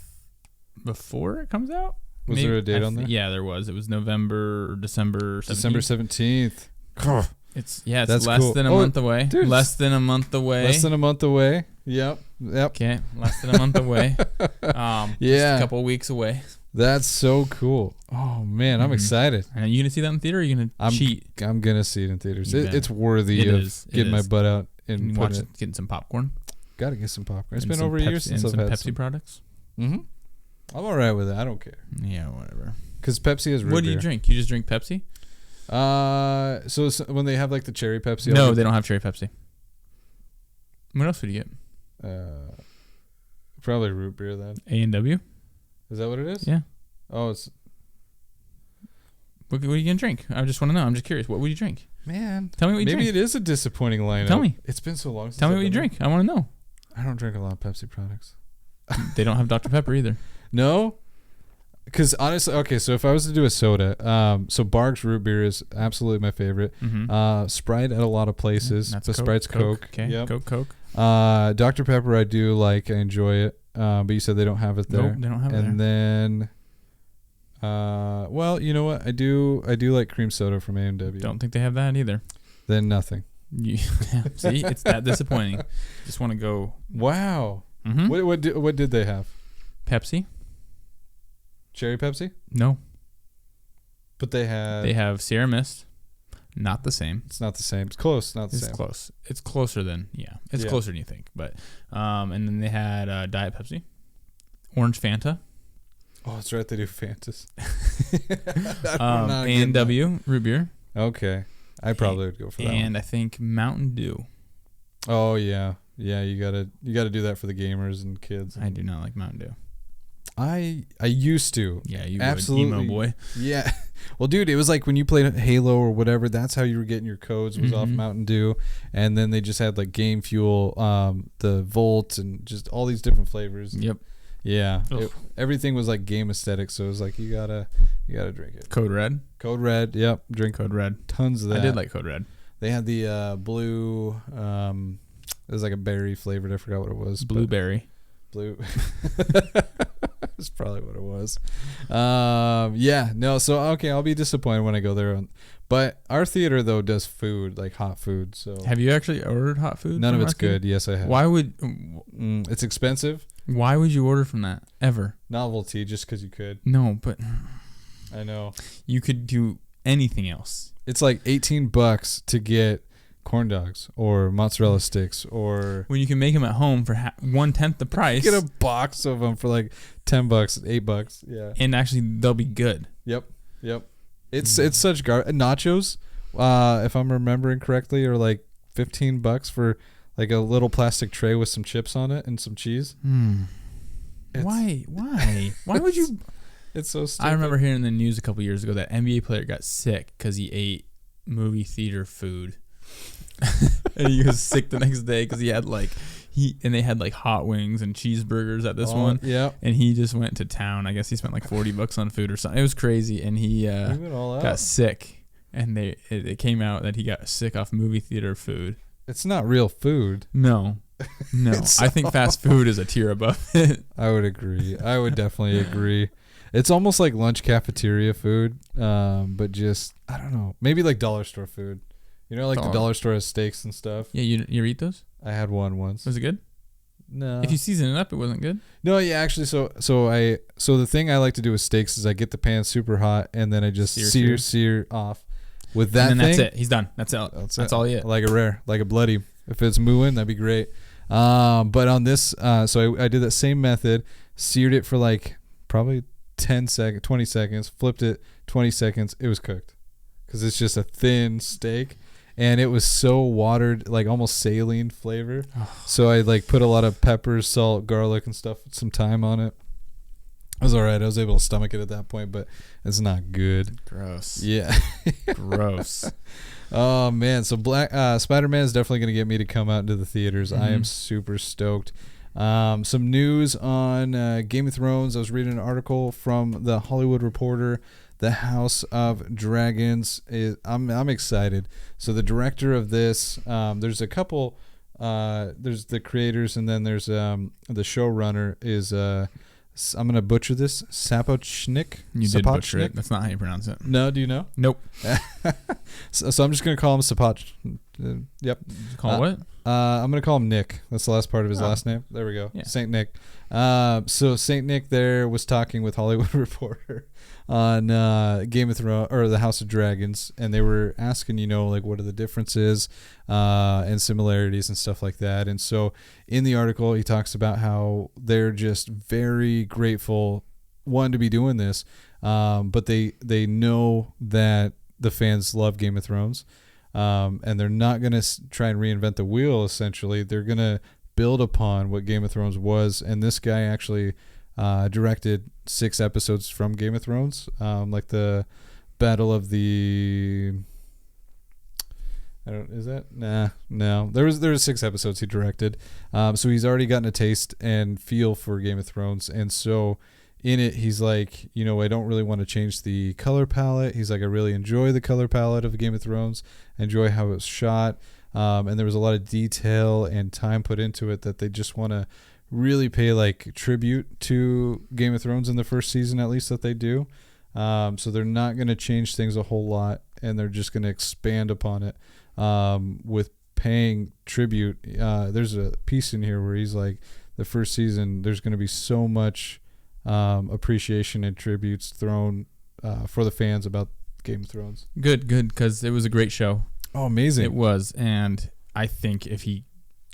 [SPEAKER 1] before it comes out.
[SPEAKER 2] Was there a date on there?
[SPEAKER 1] Yeah, there was. It was November or December 17th.
[SPEAKER 2] December 17th.
[SPEAKER 1] It's
[SPEAKER 2] That's
[SPEAKER 1] less
[SPEAKER 2] cool.
[SPEAKER 1] than a month away.
[SPEAKER 2] Dude,
[SPEAKER 1] Less than a month away.
[SPEAKER 2] Less than a month away. Yep.
[SPEAKER 1] Okay, less than a month away. Just
[SPEAKER 2] Yeah.
[SPEAKER 1] a couple of weeks away.
[SPEAKER 2] That's so cool. Oh man, I'm excited.
[SPEAKER 1] And you gonna see that in theater? Or are you gonna cheat?
[SPEAKER 2] I'm gonna see it in theaters.
[SPEAKER 1] You bet.
[SPEAKER 2] It's worthy
[SPEAKER 1] It
[SPEAKER 2] of
[SPEAKER 1] is. It
[SPEAKER 2] getting my
[SPEAKER 1] is.
[SPEAKER 2] butt out and
[SPEAKER 1] And watch
[SPEAKER 2] putting
[SPEAKER 1] it, getting some popcorn.
[SPEAKER 2] Gotta get some popcorn. It's
[SPEAKER 1] and
[SPEAKER 2] been
[SPEAKER 1] some
[SPEAKER 2] over a year since
[SPEAKER 1] and
[SPEAKER 2] I've
[SPEAKER 1] some
[SPEAKER 2] had
[SPEAKER 1] Pepsi
[SPEAKER 2] some.
[SPEAKER 1] products.
[SPEAKER 2] I'm all right with it. I don't care
[SPEAKER 1] Yeah, whatever.
[SPEAKER 2] because Pepsi is.
[SPEAKER 1] What do you drink? You just drink Pepsi?
[SPEAKER 2] So when they have like the cherry Pepsi. I'll
[SPEAKER 1] No,
[SPEAKER 2] get-
[SPEAKER 1] they don't have cherry Pepsi. What else would you get?
[SPEAKER 2] Probably root beer then.
[SPEAKER 1] A&W?
[SPEAKER 2] Is that what it is?
[SPEAKER 1] Yeah.
[SPEAKER 2] Oh, it's
[SPEAKER 1] What are you gonna drink? I just want to know. I'm just curious. What would you drink?
[SPEAKER 2] man.
[SPEAKER 1] Tell me what you
[SPEAKER 2] Maybe
[SPEAKER 1] drink.
[SPEAKER 2] it is a disappointing lineup.
[SPEAKER 1] Tell me.
[SPEAKER 2] It's been so long. Since
[SPEAKER 1] Tell me
[SPEAKER 2] I've
[SPEAKER 1] what you
[SPEAKER 2] done
[SPEAKER 1] drink. I want to know.
[SPEAKER 2] it. I don't drink a lot of Pepsi products.
[SPEAKER 1] They don't have Dr. Pepper either.
[SPEAKER 2] No, because honestly, okay. So if I was to do a soda, so Barg's root beer is absolutely my favorite. Sprite at a lot of places,
[SPEAKER 1] That's
[SPEAKER 2] but
[SPEAKER 1] Coke.
[SPEAKER 2] Sprite's Coke.
[SPEAKER 1] Okay.
[SPEAKER 2] Yep.
[SPEAKER 1] Coke.
[SPEAKER 2] Dr. Pepper, I do like. I enjoy it. But you said they don't have it there.
[SPEAKER 1] Nope, they don't have it
[SPEAKER 2] And then, well, you know what? I do like cream soda from A&W.
[SPEAKER 1] Don't think they have that either.
[SPEAKER 2] Then nothing.
[SPEAKER 1] See, it's that disappointing. Just want to go.
[SPEAKER 2] Wow.
[SPEAKER 1] Mhm.
[SPEAKER 2] What did they have?
[SPEAKER 1] Pepsi?
[SPEAKER 2] Cherry Pepsi?
[SPEAKER 1] No.
[SPEAKER 2] But they
[SPEAKER 1] They have Sierra Mist. Not the same.
[SPEAKER 2] It's not the same. It's close. Not the
[SPEAKER 1] It's
[SPEAKER 2] same.
[SPEAKER 1] close. It's closer than It's
[SPEAKER 2] Yeah.
[SPEAKER 1] closer than you think. But and then they had Diet Pepsi, Orange Fanta,
[SPEAKER 2] Oh, that's right. They do Fantas.
[SPEAKER 1] A&W root beer,
[SPEAKER 2] Okay. I probably would go for that
[SPEAKER 1] and
[SPEAKER 2] one.
[SPEAKER 1] I think Mountain Dew.
[SPEAKER 2] Oh yeah. Yeah, you gotta do that for the gamers and kids.
[SPEAKER 1] I do not like Mountain Dew.
[SPEAKER 2] I used to.
[SPEAKER 1] Yeah, you
[SPEAKER 2] Absolutely.
[SPEAKER 1] would, emo boy.
[SPEAKER 2] Yeah. Well, dude, it was like when you played Halo or whatever, that's how you were getting your codes was off
[SPEAKER 1] Mhm.
[SPEAKER 2] Mountain Dew. And then they just had like Game Fuel, the Volt, and just all these different flavors.
[SPEAKER 1] Yep.
[SPEAKER 2] Yeah.
[SPEAKER 1] Ugh.
[SPEAKER 2] Everything was like game aesthetic, so it was like you gotta drink it.
[SPEAKER 1] Code Red.
[SPEAKER 2] Code Red, yep. Drink
[SPEAKER 1] Code Red.
[SPEAKER 2] tons of that.
[SPEAKER 1] I did like Code Red.
[SPEAKER 2] They had the blue, it was like a berry flavored, I forgot what it was. but-
[SPEAKER 1] Blueberry.
[SPEAKER 2] Blue. That's probably what it was. Yeah, no, so okay, I'll be disappointed when I go there. But our theater though does food, like hot food. So
[SPEAKER 1] Have you actually ordered hot food?
[SPEAKER 2] none of
[SPEAKER 1] from
[SPEAKER 2] it's
[SPEAKER 1] our theater?
[SPEAKER 2] good. Yes, I have.
[SPEAKER 1] Why would
[SPEAKER 2] It's expensive.
[SPEAKER 1] Why would you order from that ever?
[SPEAKER 2] Novelty, just because you could.
[SPEAKER 1] No, but
[SPEAKER 2] I know.
[SPEAKER 1] you could do anything else.
[SPEAKER 2] It's like $18 to get corn dogs or mozzarella sticks or
[SPEAKER 1] When you can make them at home for 1/10 the price,
[SPEAKER 2] get a box of them for like $10, $8. Yeah.
[SPEAKER 1] and actually they'll be good.
[SPEAKER 2] Yep. It's such nachos, if I'm remembering correctly, are like $15 for like a little plastic tray with some chips on it and some cheese. It's-
[SPEAKER 1] Why? Why would you?
[SPEAKER 2] It's so stupid.
[SPEAKER 1] I remember hearing in the news a couple years ago that NBA player got sick because he ate movie theater food, and he was sick the next day because he had they had like hot wings and cheeseburgers at this one.
[SPEAKER 2] Yeah.
[SPEAKER 1] And he just went to town. I guess he spent like $40 on food or something. It was crazy, and he
[SPEAKER 2] We went all out.
[SPEAKER 1] got sick. And it came out that he got sick off movie theater food.
[SPEAKER 2] It's not real food.
[SPEAKER 1] No. I think fast food is a tier above it.
[SPEAKER 2] I would agree. I would definitely agree. It's almost like lunch cafeteria food, but just, I don't know, maybe like dollar store food. You know, like the dollar store has steaks and stuff.
[SPEAKER 1] Yeah, you eat those?
[SPEAKER 2] I had one once.
[SPEAKER 1] Was it good?
[SPEAKER 2] No.
[SPEAKER 1] If you season it up, it wasn't good.
[SPEAKER 2] No, yeah, actually, so the thing I like to do with steaks is I get the pan super hot and then I just sear off. with that
[SPEAKER 1] and then
[SPEAKER 2] thing,
[SPEAKER 1] that's it. He's done. That's it. That's all he is.
[SPEAKER 2] Like a rare, like a bloody. If it's mooing, that'd be great. But on this, so I did that same method, seared it for like probably 20 seconds, flipped it 20 seconds. It was cooked because it's just a thin steak. And it was so watered, like almost saline flavor. So I like put a lot of pepper, salt, garlic, and stuff, some thyme on it. It was all right. I was able to stomach it at that point, but it's not good.
[SPEAKER 1] Gross.
[SPEAKER 2] Yeah.
[SPEAKER 1] Gross.
[SPEAKER 2] Oh man. So Spider-Man is definitely going to get me to come out into the theaters. I am super stoked. Some news on Game of Thrones. I was reading an article from the Hollywood Reporter. The House of Dragons is. I'm excited. So the director of this, there's a couple. There's the creators, and then there's the showrunner is. I'm gonna butcher this. Sapochnik.
[SPEAKER 1] You did butcher it. That's not how you pronounce it.
[SPEAKER 2] No, do you know?
[SPEAKER 1] Nope.
[SPEAKER 2] So I'm just gonna call him Sapoch. Yep.
[SPEAKER 1] Call what?
[SPEAKER 2] I'm gonna call him Nick. That's the last part of his last name. There we go.
[SPEAKER 1] Yeah.
[SPEAKER 2] Saint Nick. So Saint Nick there was talking with Hollywood Reporter on Game of Thrones or the House of Dragons, and they were asking, like what are the differences and similarities and stuff like that. And so in the article, he talks about how they're just very grateful, one, to be doing this, but they know that the fans love Game of Thrones, and they're not going to try and reinvent the wheel. Essentially, they're going to build upon what Game of Thrones was, and this guy actually directed 6 episodes from Game of Thrones, like the Battle of the. No. There was 6 episodes he directed, so he's already gotten a taste and feel for Game of Thrones, and so in it he's like, I don't really want to change the color palette. He's like, I really enjoy the color palette of Game of Thrones, enjoy how it was shot, and there was a lot of detail and time put into it that they just want to really pay like tribute to Game of Thrones in the first season, at least that they do. So they're not going to change things a whole lot, and they're just going to expand upon it with paying tribute. There's a piece in here where he's like, the first season, there's going to be so much appreciation and tributes thrown for the fans about Game of Thrones.
[SPEAKER 1] Good, because it was a great show.
[SPEAKER 2] Oh, amazing.
[SPEAKER 1] It was, and I think if he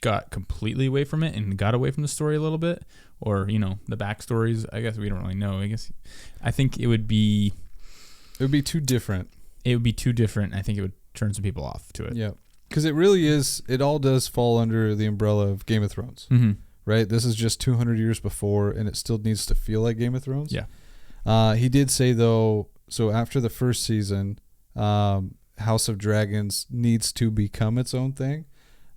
[SPEAKER 1] got completely away from it and got away from the story a little bit, or the backstories, I guess we don't really know. I think it would be
[SPEAKER 2] too different.
[SPEAKER 1] It would be too different. I think it would turn some people off to it.
[SPEAKER 2] Yeah, because it really is. It all does fall under the umbrella of Game of Thrones, right? This is just 200 years before, and it still needs to feel like Game of Thrones.
[SPEAKER 1] Yeah.
[SPEAKER 2] He did say though. So after the first season, House of Dragons needs to become its own thing.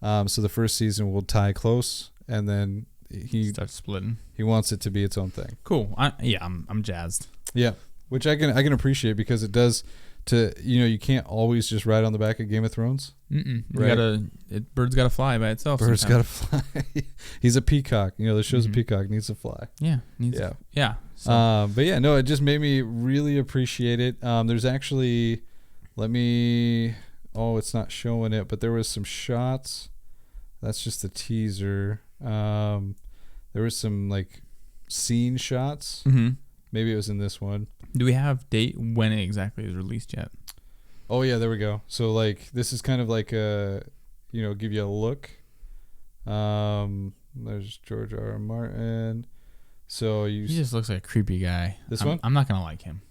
[SPEAKER 2] So the first season will tie close, and then he
[SPEAKER 1] starts splitting.
[SPEAKER 2] He wants it to be its own thing.
[SPEAKER 1] Cool. I'm jazzed.
[SPEAKER 2] Yeah, which I can appreciate, because it does to you can't always just ride on the back of Game of Thrones.
[SPEAKER 1] Right? Bird's gotta fly by itself.
[SPEAKER 2] Bird's gotta fly. He's a peacock. The show's a peacock, needs to fly.
[SPEAKER 1] Yeah. Yeah.
[SPEAKER 2] So. But yeah, no, it just made me really appreciate it. There's actually, it's not showing it, but there was some shots. That's just the teaser. There was some like scene shots. Maybe it was in this one.
[SPEAKER 1] Do we have date when it exactly is released yet?
[SPEAKER 2] Oh yeah, there we go. So like this is kind of like a, give you a look. There's George R.R. Martin. So he
[SPEAKER 1] just looks like a creepy guy.
[SPEAKER 2] One?
[SPEAKER 1] I'm not gonna like him.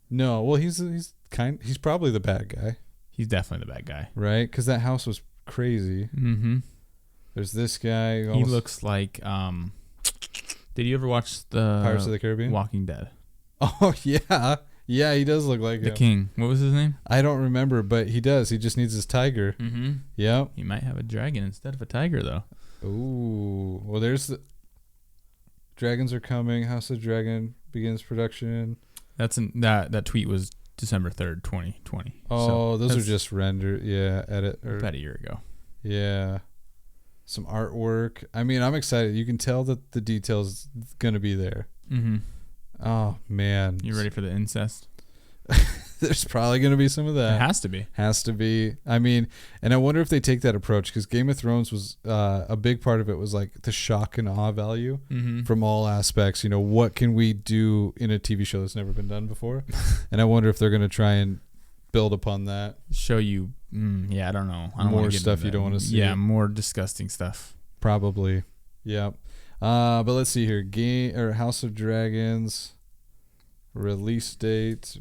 [SPEAKER 2] No, well he's probably the bad guy.
[SPEAKER 1] He's definitely the bad guy,
[SPEAKER 2] right? Because that house was crazy. There's this guy.
[SPEAKER 1] He looks like. Did you ever watch the
[SPEAKER 2] Pirates of the Caribbean?
[SPEAKER 1] Walking Dead?
[SPEAKER 2] Oh yeah, he does look like
[SPEAKER 1] the king. What was his name?
[SPEAKER 2] I don't remember, but he does. He just needs his tiger. Yep.
[SPEAKER 1] He might have a dragon instead of a tiger, though.
[SPEAKER 2] Ooh, well, there's the dragons are coming. House of Dragon begins production.
[SPEAKER 1] That tweet was December 3rd, 2020.
[SPEAKER 2] Oh, those are just rendered. Yeah,
[SPEAKER 1] about a year ago.
[SPEAKER 2] Yeah. Some artwork. I mean, I'm excited. You can tell that the detail's gonna be there. Oh man,
[SPEAKER 1] you ready for the incest?
[SPEAKER 2] There's probably gonna be some of that.
[SPEAKER 1] It has to be.
[SPEAKER 2] I mean, and I wonder if they take that approach, because Game of Thrones was a big part of it was like the shock and awe value from all aspects. What can we do in a TV show that's never been done before? And I wonder if they're gonna try and build upon that.
[SPEAKER 1] Show you. Yeah, I don't know. I don't
[SPEAKER 2] More
[SPEAKER 1] wanna get
[SPEAKER 2] stuff
[SPEAKER 1] into
[SPEAKER 2] you
[SPEAKER 1] that.
[SPEAKER 2] don't wanna see.
[SPEAKER 1] Yeah, more disgusting stuff.
[SPEAKER 2] Probably. Yep. But let's see here. House of Dragons release date.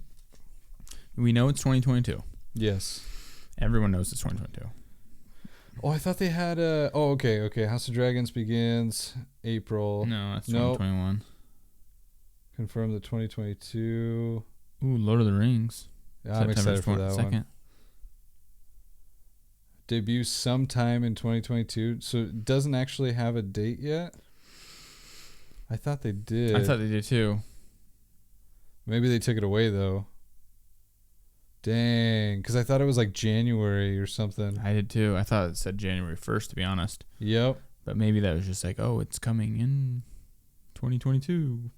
[SPEAKER 1] We know it's 2022.
[SPEAKER 2] Yes.
[SPEAKER 1] Everyone knows it's 2022.
[SPEAKER 2] Oh, I thought they had a. Oh, okay. House of Dragons begins April.
[SPEAKER 1] No, that's
[SPEAKER 2] Nope.
[SPEAKER 1] 2021.
[SPEAKER 2] Confirmed the 2022.
[SPEAKER 1] Ooh, Lord of the Rings.
[SPEAKER 2] I'm excited for that
[SPEAKER 1] 2nd.
[SPEAKER 2] one. Debut sometime in 2022. So it doesn't actually have a date yet. I thought they did.
[SPEAKER 1] I thought they did too.
[SPEAKER 2] Maybe they took it away though. Dang, because I thought it was like January or something.
[SPEAKER 1] I did too. I thought it said January 1st, to be honest.
[SPEAKER 2] Yep.
[SPEAKER 1] But maybe that was just like, oh, it's coming in 2022.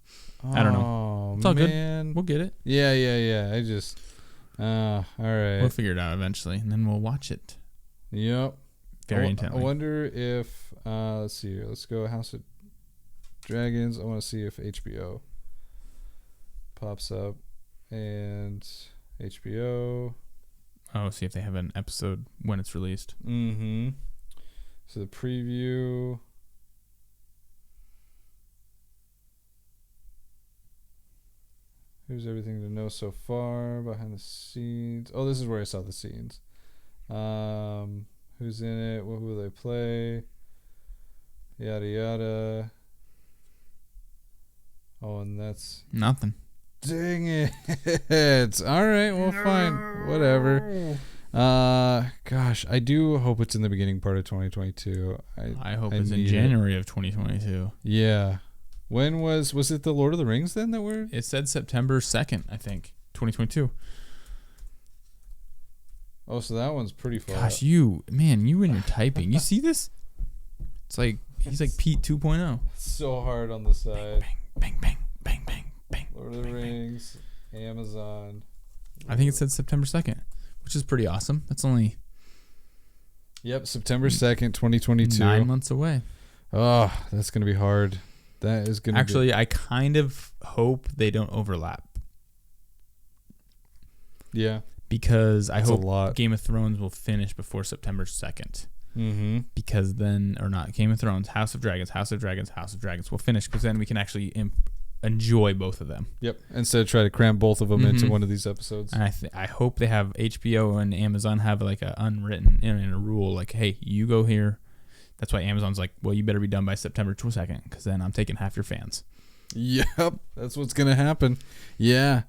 [SPEAKER 1] I don't know. It's all
[SPEAKER 2] man.
[SPEAKER 1] good. We'll get it.
[SPEAKER 2] Yeah. I just. All right.
[SPEAKER 1] We'll figure it out eventually, and then we'll watch it
[SPEAKER 2] Yep.
[SPEAKER 1] very intently.
[SPEAKER 2] I wonder if. Let's see here. Let's go House of Dragons. I want to see if HBO pops up. And HBO.
[SPEAKER 1] Oh, see if they have an episode when it's released.
[SPEAKER 2] Mm-hmm. So the preview. Here's everything to know so far. Behind the scenes. Oh, this is where I saw the scenes. Who's in it? Who will they play? Yada yada. Oh, and that's
[SPEAKER 1] Nothing.
[SPEAKER 2] dang it. All right, well, fine. Whatever. Gosh, I do hope it's in the beginning part of 2022.
[SPEAKER 1] I hope it's in
[SPEAKER 2] need it.
[SPEAKER 1] January of 2022.
[SPEAKER 2] Yeah. When was it the Lord of the Rings then that were?
[SPEAKER 1] It said September 2nd, I think, 2022.
[SPEAKER 2] Oh, so that one's pretty far.
[SPEAKER 1] Gosh, you and your typing. You see this? It's like he's like Pete 2.0.
[SPEAKER 2] So hard on the side.
[SPEAKER 1] Bang, bang, bang, bang, bang.
[SPEAKER 2] Lord of the Rings, Amazon.
[SPEAKER 1] I think it said September 2nd, which is pretty awesome. That's only
[SPEAKER 2] Yep, September 2nd, 2022.
[SPEAKER 1] 9 months away.
[SPEAKER 2] Oh, that's going to be hard. That is going to
[SPEAKER 1] Actually, I kind of hope they don't overlap
[SPEAKER 2] Yeah.
[SPEAKER 1] because I
[SPEAKER 2] That's a
[SPEAKER 1] hope
[SPEAKER 2] lot.
[SPEAKER 1] Game of Thrones will finish before September 2nd.
[SPEAKER 2] Mm-hmm.
[SPEAKER 1] Because then, or not, Game of Thrones, House of Dragons will finish because then we can actually enjoy both of them.
[SPEAKER 2] Yep. Instead of try to cram both of them into one of these episodes.
[SPEAKER 1] And I hope they have HBO and Amazon have like a unwritten in a rule like, hey, you go here. That's why Amazon's like, well, you better be done by September 2nd because then I'm taking half your fans.
[SPEAKER 2] Yep. That's what's going to happen. Yeah.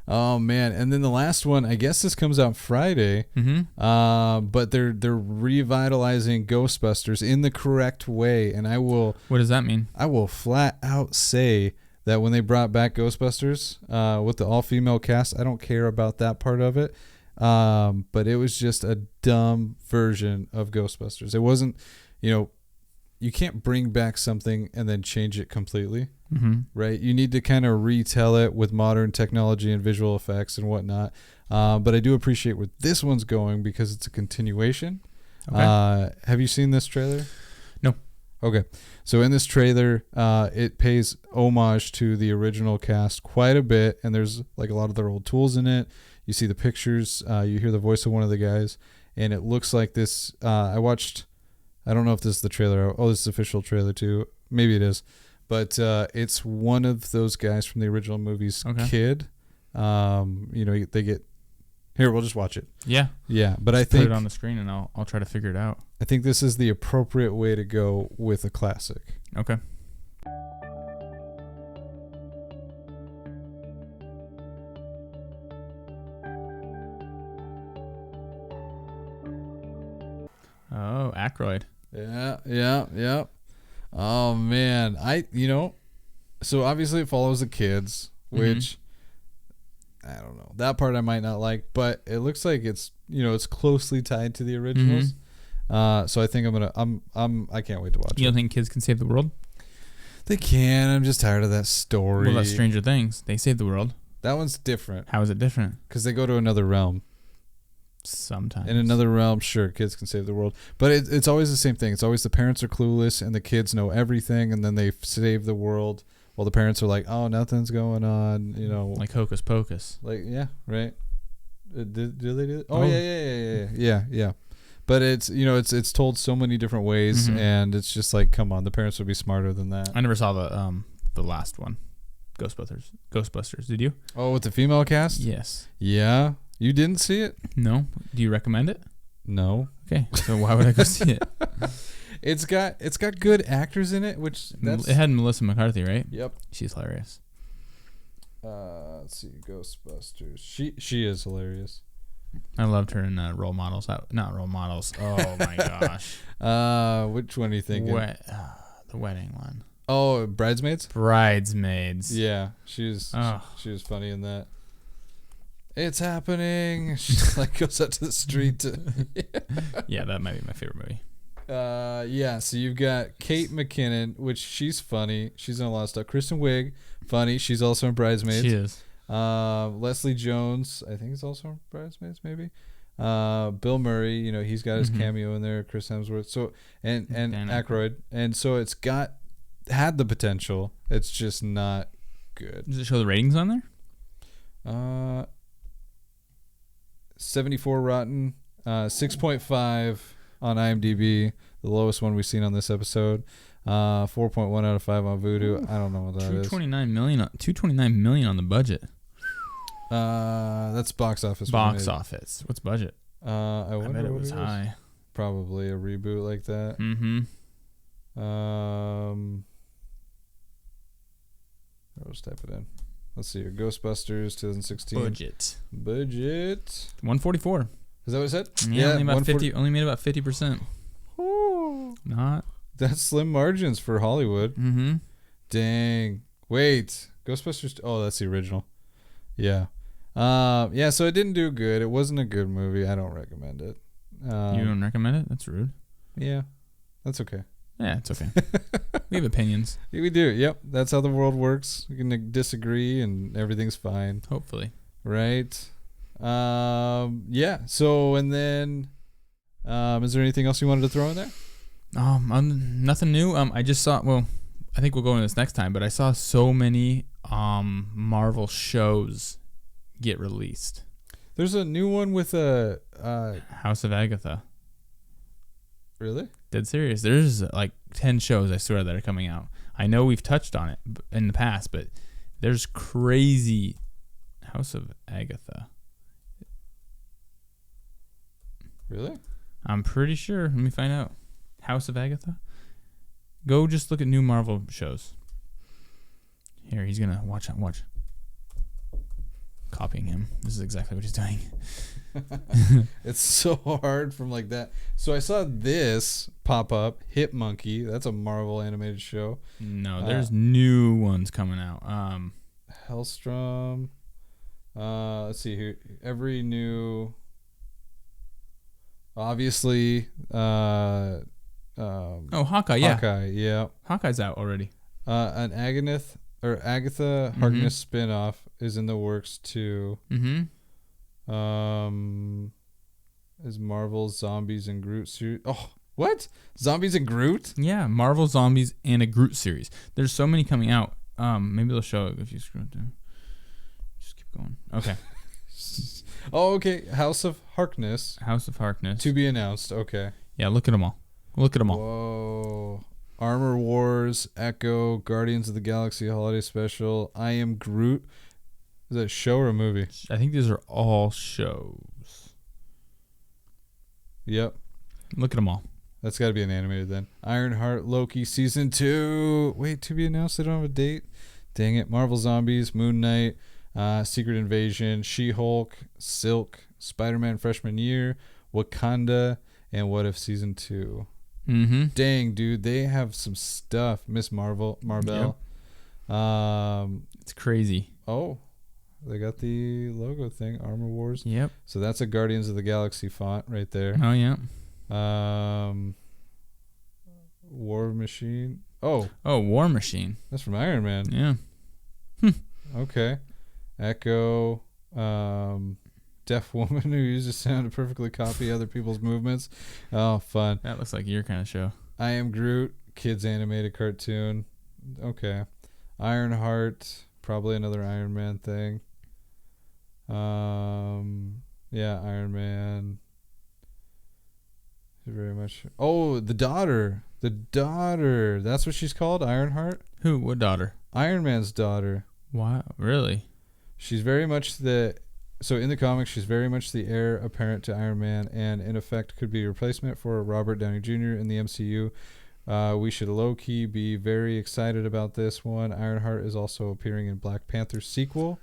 [SPEAKER 2] Oh, man. And then the last one, I guess this comes out Friday.
[SPEAKER 1] Mm-hmm.
[SPEAKER 2] But they're revitalizing Ghostbusters in the correct way. And
[SPEAKER 1] What does that mean?
[SPEAKER 2] I will flat out say that when they brought back Ghostbusters with the all-female cast, I don't care about that part of it. But it was just a dumb version of Ghostbusters. It wasn't, you can't bring back something and then change it completely, right? You need to kind of retell it with modern technology and visual effects and whatnot. But I do appreciate where this one's going because it's a continuation.
[SPEAKER 1] Okay.
[SPEAKER 2] Have you seen this trailer?
[SPEAKER 1] No.
[SPEAKER 2] Okay. So in this trailer, it pays homage to the original cast quite a bit, and there's like a lot of their old tools in it. You see the pictures, you hear the voice of one of the guys, and it looks like this. I don't know if this is the trailer. Oh, this is the official trailer too. Maybe it is. But it's one of those guys from the original movie's kid. They get... Here, we'll just watch it.
[SPEAKER 1] Yeah.
[SPEAKER 2] Yeah, but
[SPEAKER 1] Just
[SPEAKER 2] I think...
[SPEAKER 1] put it on the screen and I'll try to figure it out.
[SPEAKER 2] I think this is the appropriate way to go with a classic.
[SPEAKER 1] Okay. Oh, Aykroyd.
[SPEAKER 2] Yeah. Oh, man. So obviously it follows the kids, which... I don't know. That part I might not like, but it looks like it's closely tied to the originals. So I think I can't wait to watch it.
[SPEAKER 1] You don't think kids can save the world?
[SPEAKER 2] They can. I'm just tired of that story.
[SPEAKER 1] Well, that's Stranger Things. They save the world.
[SPEAKER 2] That one's different
[SPEAKER 1] How is it different?
[SPEAKER 2] because they go to another realm.
[SPEAKER 1] Sometimes.
[SPEAKER 2] In another realm, sure, kids can save the world, but it's always the same thing. It's always the parents are clueless and the kids know everything, and then they save the world while the parents are like, "Oh, nothing's going on,"
[SPEAKER 1] Like Hocus Pocus.
[SPEAKER 2] Like, yeah, right. Did they do it? Oh,
[SPEAKER 1] Oh.
[SPEAKER 2] yeah. But it's it's told so many different ways, and it's just like, come on, the parents would be smarter than that.
[SPEAKER 1] I never saw the last one, Ghostbusters. Did you?
[SPEAKER 2] Oh, with the female cast?
[SPEAKER 1] Yes.
[SPEAKER 2] Yeah. You didn't see it?
[SPEAKER 1] No. Do you recommend it?
[SPEAKER 2] No.
[SPEAKER 1] Okay. So why would I go see it?
[SPEAKER 2] It's got good actors in it, which
[SPEAKER 1] It had Melissa McCarthy, right?
[SPEAKER 2] Yep.
[SPEAKER 1] She's hilarious.
[SPEAKER 2] Let's see, Ghostbusters. She is hilarious.
[SPEAKER 1] I loved her in Role Models. Not Role Models. Oh my gosh.
[SPEAKER 2] Which one are you thinking?
[SPEAKER 1] The wedding one.
[SPEAKER 2] Oh, Bridesmaids?
[SPEAKER 1] Bridesmaids.
[SPEAKER 2] Yeah, she was funny in that. It's happening. She like goes out to the street to
[SPEAKER 1] Yeah, that might be my favorite movie.
[SPEAKER 2] yeah, so you've got Kate McKinnon, which she's funny. She's in a lot of stuff. Kristen Wiig, funny. She's also in Bridesmaids.
[SPEAKER 1] She is.
[SPEAKER 2] Leslie Jones, I think, is also in Bridesmaids, maybe. Bill Murray, he's got his cameo in there. Chris Hemsworth, so and
[SPEAKER 1] Dan
[SPEAKER 2] Aykroyd, and so it's had the potential. It's just not good.
[SPEAKER 1] Does it show the ratings on there?
[SPEAKER 2] 74 Rotten, 6.5 on IMDb, the lowest one we've seen on this episode. 4.1 out of 5 on Vudu. I don't know what that is.
[SPEAKER 1] 229 million on the budget.
[SPEAKER 2] That's box office.
[SPEAKER 1] Box office. What's budget?
[SPEAKER 2] I
[SPEAKER 1] I bet it was high.
[SPEAKER 2] Probably a reboot like that. I'll just type it in. Let's see here. Ghostbusters 2016. Budget.
[SPEAKER 1] 144.
[SPEAKER 2] Is that what it said?
[SPEAKER 1] Yeah, only about 50. Only made about 50%. Not.
[SPEAKER 2] That's slim margins for Hollywood. Dang. Wait. Ghostbusters. Oh, that's the original. Yeah. Yeah. So it didn't do good. It wasn't a good movie. I don't recommend it.
[SPEAKER 1] You don't recommend it? That's rude.
[SPEAKER 2] Yeah. That's okay.
[SPEAKER 1] Yeah, it's okay. We have opinions.
[SPEAKER 2] We do. Yep. That's how the world works. We can disagree and everything's fine.
[SPEAKER 1] Hopefully.
[SPEAKER 2] Right. Yeah. So, and then, is there anything else you wanted to throw in there?
[SPEAKER 1] Nothing new. I just saw, well, I think we'll go into this next time, but I saw so many Marvel shows get released.
[SPEAKER 2] There's a new one with a
[SPEAKER 1] House of Agatha.
[SPEAKER 2] Really?
[SPEAKER 1] Dead serious. There's like 10 shows, I swear, that are coming out. I know we've touched on it in the past, but there's crazy House of Agatha.
[SPEAKER 2] Really?
[SPEAKER 1] I'm pretty sure. Let me find out. House of Agatha? Go just look at new Marvel shows. Here, he's going to watch. Copying him. This is exactly what he's doing.
[SPEAKER 2] It's so hard from like that. So I saw this pop up, Hit Monkey. That's a Marvel animated show.
[SPEAKER 1] No, there's new ones coming out.
[SPEAKER 2] Hellstrom. Let's see here. Every new. Obviously.
[SPEAKER 1] Hawkeye. Yeah.
[SPEAKER 2] Hawkeye. Yeah.
[SPEAKER 1] Hawkeye's out already.
[SPEAKER 2] An Agatha Harkness spinoff is in the works too. Is Marvel Zombies and Groot series? Oh, what? Zombies and Groot?
[SPEAKER 1] Yeah, Marvel Zombies and a Groot series. There's so many coming out. Maybe they'll show it if you scroll down. Just keep going. Okay.
[SPEAKER 2] Oh, okay. House of Harkness.
[SPEAKER 1] House of Harkness.
[SPEAKER 2] To be announced. Okay.
[SPEAKER 1] Yeah, look at them all.
[SPEAKER 2] Whoa. Armor Wars, Echo, Guardians of the Galaxy Holiday Special, I Am Groot. Is that a show or a movie?
[SPEAKER 1] I think these are all shows.
[SPEAKER 2] Yep.
[SPEAKER 1] Look at them all.
[SPEAKER 2] That's got to be an animated then. Ironheart, Loki, Season 2. Wait, to be announced? They don't have a date? Dang it. Marvel Zombies, Moon Knight, Secret Invasion, She-Hulk, Silk, Spider-Man Freshman Year, Wakanda, and What If Season 2. Dang, dude. They have some stuff. Miss Marvel.
[SPEAKER 1] Yep. It's crazy.
[SPEAKER 2] Oh. They got the logo thing, Armor Wars.
[SPEAKER 1] Yep.
[SPEAKER 2] So that's a Guardians of the Galaxy font right there.
[SPEAKER 1] Oh, yeah.
[SPEAKER 2] War Machine. Oh,
[SPEAKER 1] War Machine.
[SPEAKER 2] that's from Iron Man.
[SPEAKER 1] Yeah.
[SPEAKER 2] Okay. Echo. Deaf woman who uses sound to perfectly copy other people's movements. Oh, fun.
[SPEAKER 1] That looks like your kind of show.
[SPEAKER 2] I Am Groot. Kids animated cartoon. Okay. Ironheart. Probably another Iron Man thing. Yeah, Iron Man. Very much. Oh, the daughter. The daughter. That's what she's called? Ironheart?
[SPEAKER 1] Who? What daughter?
[SPEAKER 2] Iron Man's daughter.
[SPEAKER 1] Wow, really?
[SPEAKER 2] She's very much the... So in the comics, she's very much the heir apparent to Iron Man, and in effect could be a replacement for Robert Downey Jr. in the MCU. We should low-key be very excited about this one. Ironheart is also appearing in Black Panther's sequel,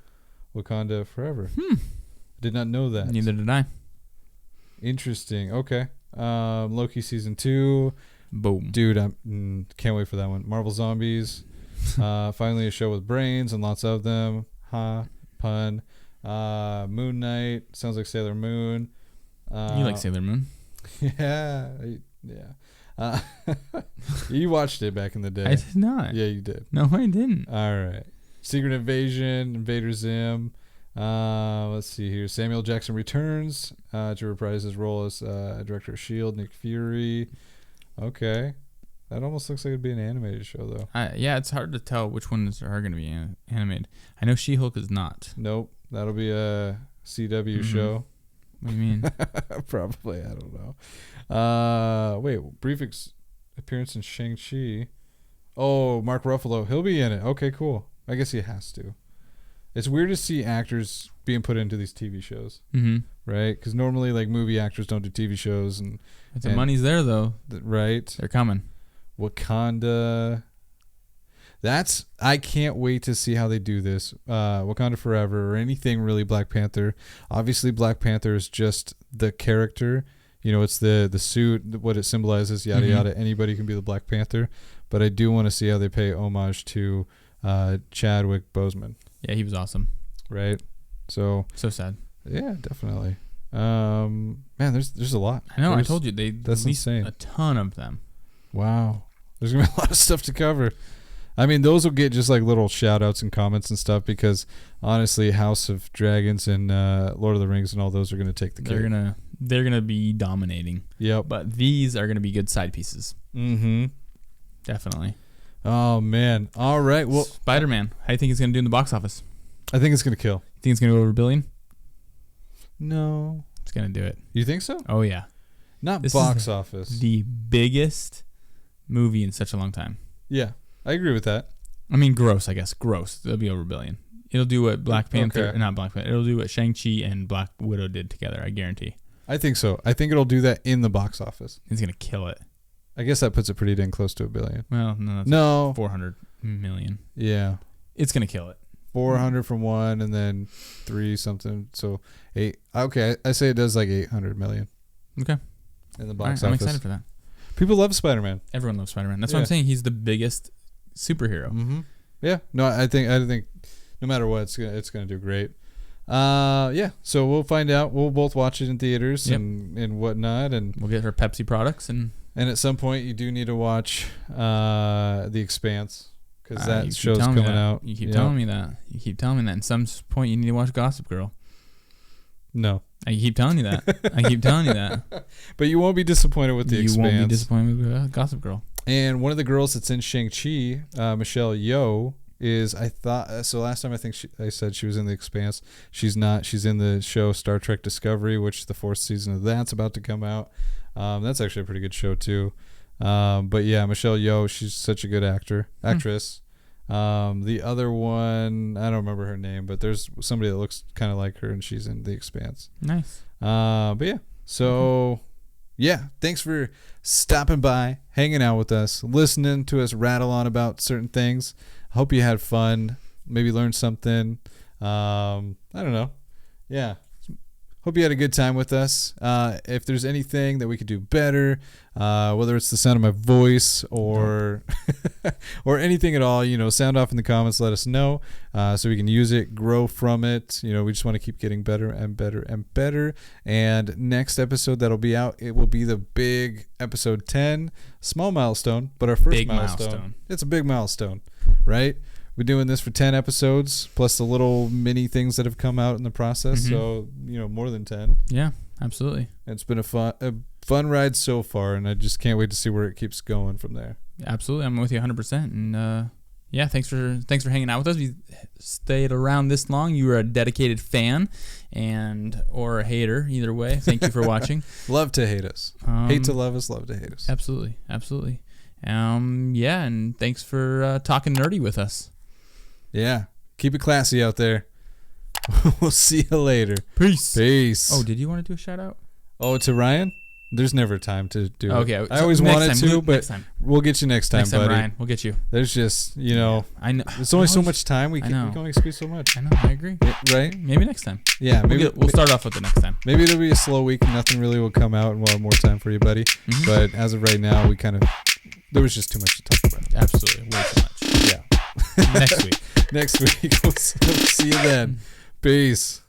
[SPEAKER 2] Wakanda Forever. Did not know that.
[SPEAKER 1] Neither did I.
[SPEAKER 2] Interesting. Okay. Loki season 2.
[SPEAKER 1] Boom.
[SPEAKER 2] Dude, I can't wait for that one. Marvel Zombies. Finally a show with brains and lots of them. Ha. Pun. Moon Knight. Sounds like Sailor Moon.
[SPEAKER 1] You like Sailor Moon?
[SPEAKER 2] Yeah. Yeah. You watched it back in the day.
[SPEAKER 1] I did not.
[SPEAKER 2] Yeah, you did.
[SPEAKER 1] No, I didn't.
[SPEAKER 2] All right. Secret Invasion. Invader Zim. Let's see here. Samuel Jackson returns to reprise his role as director of S.H.I.E.L.D., Nick Fury. Okay. That almost looks like it'd be an animated show, though.
[SPEAKER 1] Yeah, it's hard to tell which ones are going to be animated. I know She-Hulk is not.
[SPEAKER 2] Nope. That'll be a CW show.
[SPEAKER 1] What do you mean?
[SPEAKER 2] Probably. I don't know. Wait. Brief appearance in Shang Chi. Oh, Mark Ruffalo. He'll be in it. Okay, cool. I guess he has to. It's weird to see actors being put into these TV shows, right? Because normally, like, movie actors don't do TV shows, and
[SPEAKER 1] if the money's there, though,
[SPEAKER 2] right?
[SPEAKER 1] They're coming.
[SPEAKER 2] Wakanda. I can't wait to see how they do this. Wakanda Forever or anything really Black Panther. Obviously, Black Panther is just the character. You know, it's the suit, what it symbolizes, yada yada. Anybody can be the Black Panther, but I do want to see how they pay homage to Chadwick Boseman.
[SPEAKER 1] Yeah, he was awesome.
[SPEAKER 2] Right? So
[SPEAKER 1] sad.
[SPEAKER 2] Yeah, definitely. Man, there's a lot.
[SPEAKER 1] I know. I told you
[SPEAKER 2] that's
[SPEAKER 1] released
[SPEAKER 2] insane.
[SPEAKER 1] A ton of them.
[SPEAKER 2] Wow. There's gonna be a lot of stuff to cover. I mean, those will get just like little shout outs and comments and stuff because honestly, House of Dragons and Lord of the Rings and all those are gonna take the cake.
[SPEAKER 1] They're gonna be dominating.
[SPEAKER 2] Yep.
[SPEAKER 1] But these are gonna be good side pieces. Definitely.
[SPEAKER 2] Oh man. All right. Well,
[SPEAKER 1] Spider-Man. How do you think it's gonna do in the box office?
[SPEAKER 2] I think it's gonna kill.
[SPEAKER 1] You think it's gonna go over $1 billion?
[SPEAKER 2] No.
[SPEAKER 1] It's gonna do it.
[SPEAKER 2] You think so?
[SPEAKER 1] Oh yeah.
[SPEAKER 2] Not
[SPEAKER 1] This
[SPEAKER 2] box
[SPEAKER 1] is
[SPEAKER 2] office.
[SPEAKER 1] The biggest movie in such a long time.
[SPEAKER 2] Yeah, I agree with that.
[SPEAKER 1] I mean, gross. I guess gross. It'll be over $1 billion. It'll do what Black Panther, not Black Panther. It'll do what Shang-Chi and Black Widow did together. I guarantee.
[SPEAKER 2] I think so. I think it'll do that in the box office.
[SPEAKER 1] It's gonna kill it.
[SPEAKER 2] I guess that puts it pretty dang close to $1 billion.
[SPEAKER 1] Well, no, that's
[SPEAKER 2] no,
[SPEAKER 1] 400 million.
[SPEAKER 2] Yeah,
[SPEAKER 1] it's gonna kill it.
[SPEAKER 2] 400 from one, and then 3 something. So 8. Okay, I say it does like 800 million.
[SPEAKER 1] Okay,
[SPEAKER 2] in the box office.
[SPEAKER 1] I'm excited for that.
[SPEAKER 2] People love Spider-Man.
[SPEAKER 1] Everyone loves Spider-Man. That's what I'm saying. He's the biggest superhero.
[SPEAKER 2] Yeah. No, I think no matter what, it's gonna do great. Yeah. So we'll find out. We'll both watch it in theaters and whatnot, and
[SPEAKER 1] we'll get her Pepsi products and
[SPEAKER 2] at some point you do need to watch The Expanse because that show's
[SPEAKER 1] coming
[SPEAKER 2] out.
[SPEAKER 1] You keep telling me that. You keep telling me that. At some point you need to watch Gossip Girl.
[SPEAKER 2] No.
[SPEAKER 1] I keep telling you that. I keep telling you that.
[SPEAKER 2] But you won't be disappointed with The Expanse.
[SPEAKER 1] You won't be disappointed with Gossip Girl.
[SPEAKER 2] And one of the girls that's in Shang-Chi, Michelle Yeoh, is so last time I said she was in The Expanse. She's not. She's in the show Star Trek Discovery, which the 4th season of that's about to come out. That's actually a pretty good show too. But yeah, Michelle Yeoh, she's such a good actress. The other one, I don't remember her name, but there's somebody that looks kind of like her, and she's in The Expanse.
[SPEAKER 1] Nice.
[SPEAKER 2] But yeah, so yeah, thanks for stopping by, hanging out with us, listening to us rattle on about certain things. Hope you had fun, maybe learned something. I don't know. Yeah. Hope you had a good time with us. If there's anything that we could do better, whether it's the sound of my voice or or anything at all, sound off in the comments. Let us know so we can use it, grow from it. We just want to keep getting better and better and better. And next episode that'll be out, it will be the big episode 10, small milestone, but our first
[SPEAKER 1] big
[SPEAKER 2] milestone. It's a big milestone, right? We're doing this for 10 episodes, plus the little mini things that have come out in the process. So, more than 10.
[SPEAKER 1] Yeah, absolutely.
[SPEAKER 2] It's been a fun ride so far, and I just can't wait to see where it keeps going from there.
[SPEAKER 1] Absolutely. I'm with you 100%. And, yeah, thanks for hanging out with us. If you stayed around this long, you were a dedicated fan or a hater. Either way, thank you for watching.
[SPEAKER 2] Love to hate us. Hate to love us, love to hate us.
[SPEAKER 1] Absolutely. Yeah, and thanks for talking nerdy with us.
[SPEAKER 2] Yeah. Keep it classy out there. We'll see you later.
[SPEAKER 1] Peace. Oh, did you want to do a shout out?
[SPEAKER 2] Oh, to Ryan? There's never time to do it.
[SPEAKER 1] Okay.
[SPEAKER 2] I always wanted to, but we'll get you next time,
[SPEAKER 1] next time,
[SPEAKER 2] buddy.
[SPEAKER 1] Ryan. We'll get you.
[SPEAKER 2] There's just,
[SPEAKER 1] I know.
[SPEAKER 2] There's only so much time. We can only squeeze so much.
[SPEAKER 1] I know. I agree.
[SPEAKER 2] Right?
[SPEAKER 1] Maybe next time.
[SPEAKER 2] Yeah. Maybe
[SPEAKER 1] we'll start off with it next time.
[SPEAKER 2] Maybe it'll be a slow week and nothing really will come out and we'll have more time for you, buddy. Mm-hmm. But as of right now, there was just too much to talk about.
[SPEAKER 1] Absolutely. Way too much.
[SPEAKER 2] Yeah.
[SPEAKER 1] Next week.
[SPEAKER 2] Next week. We'll see you then. Peace.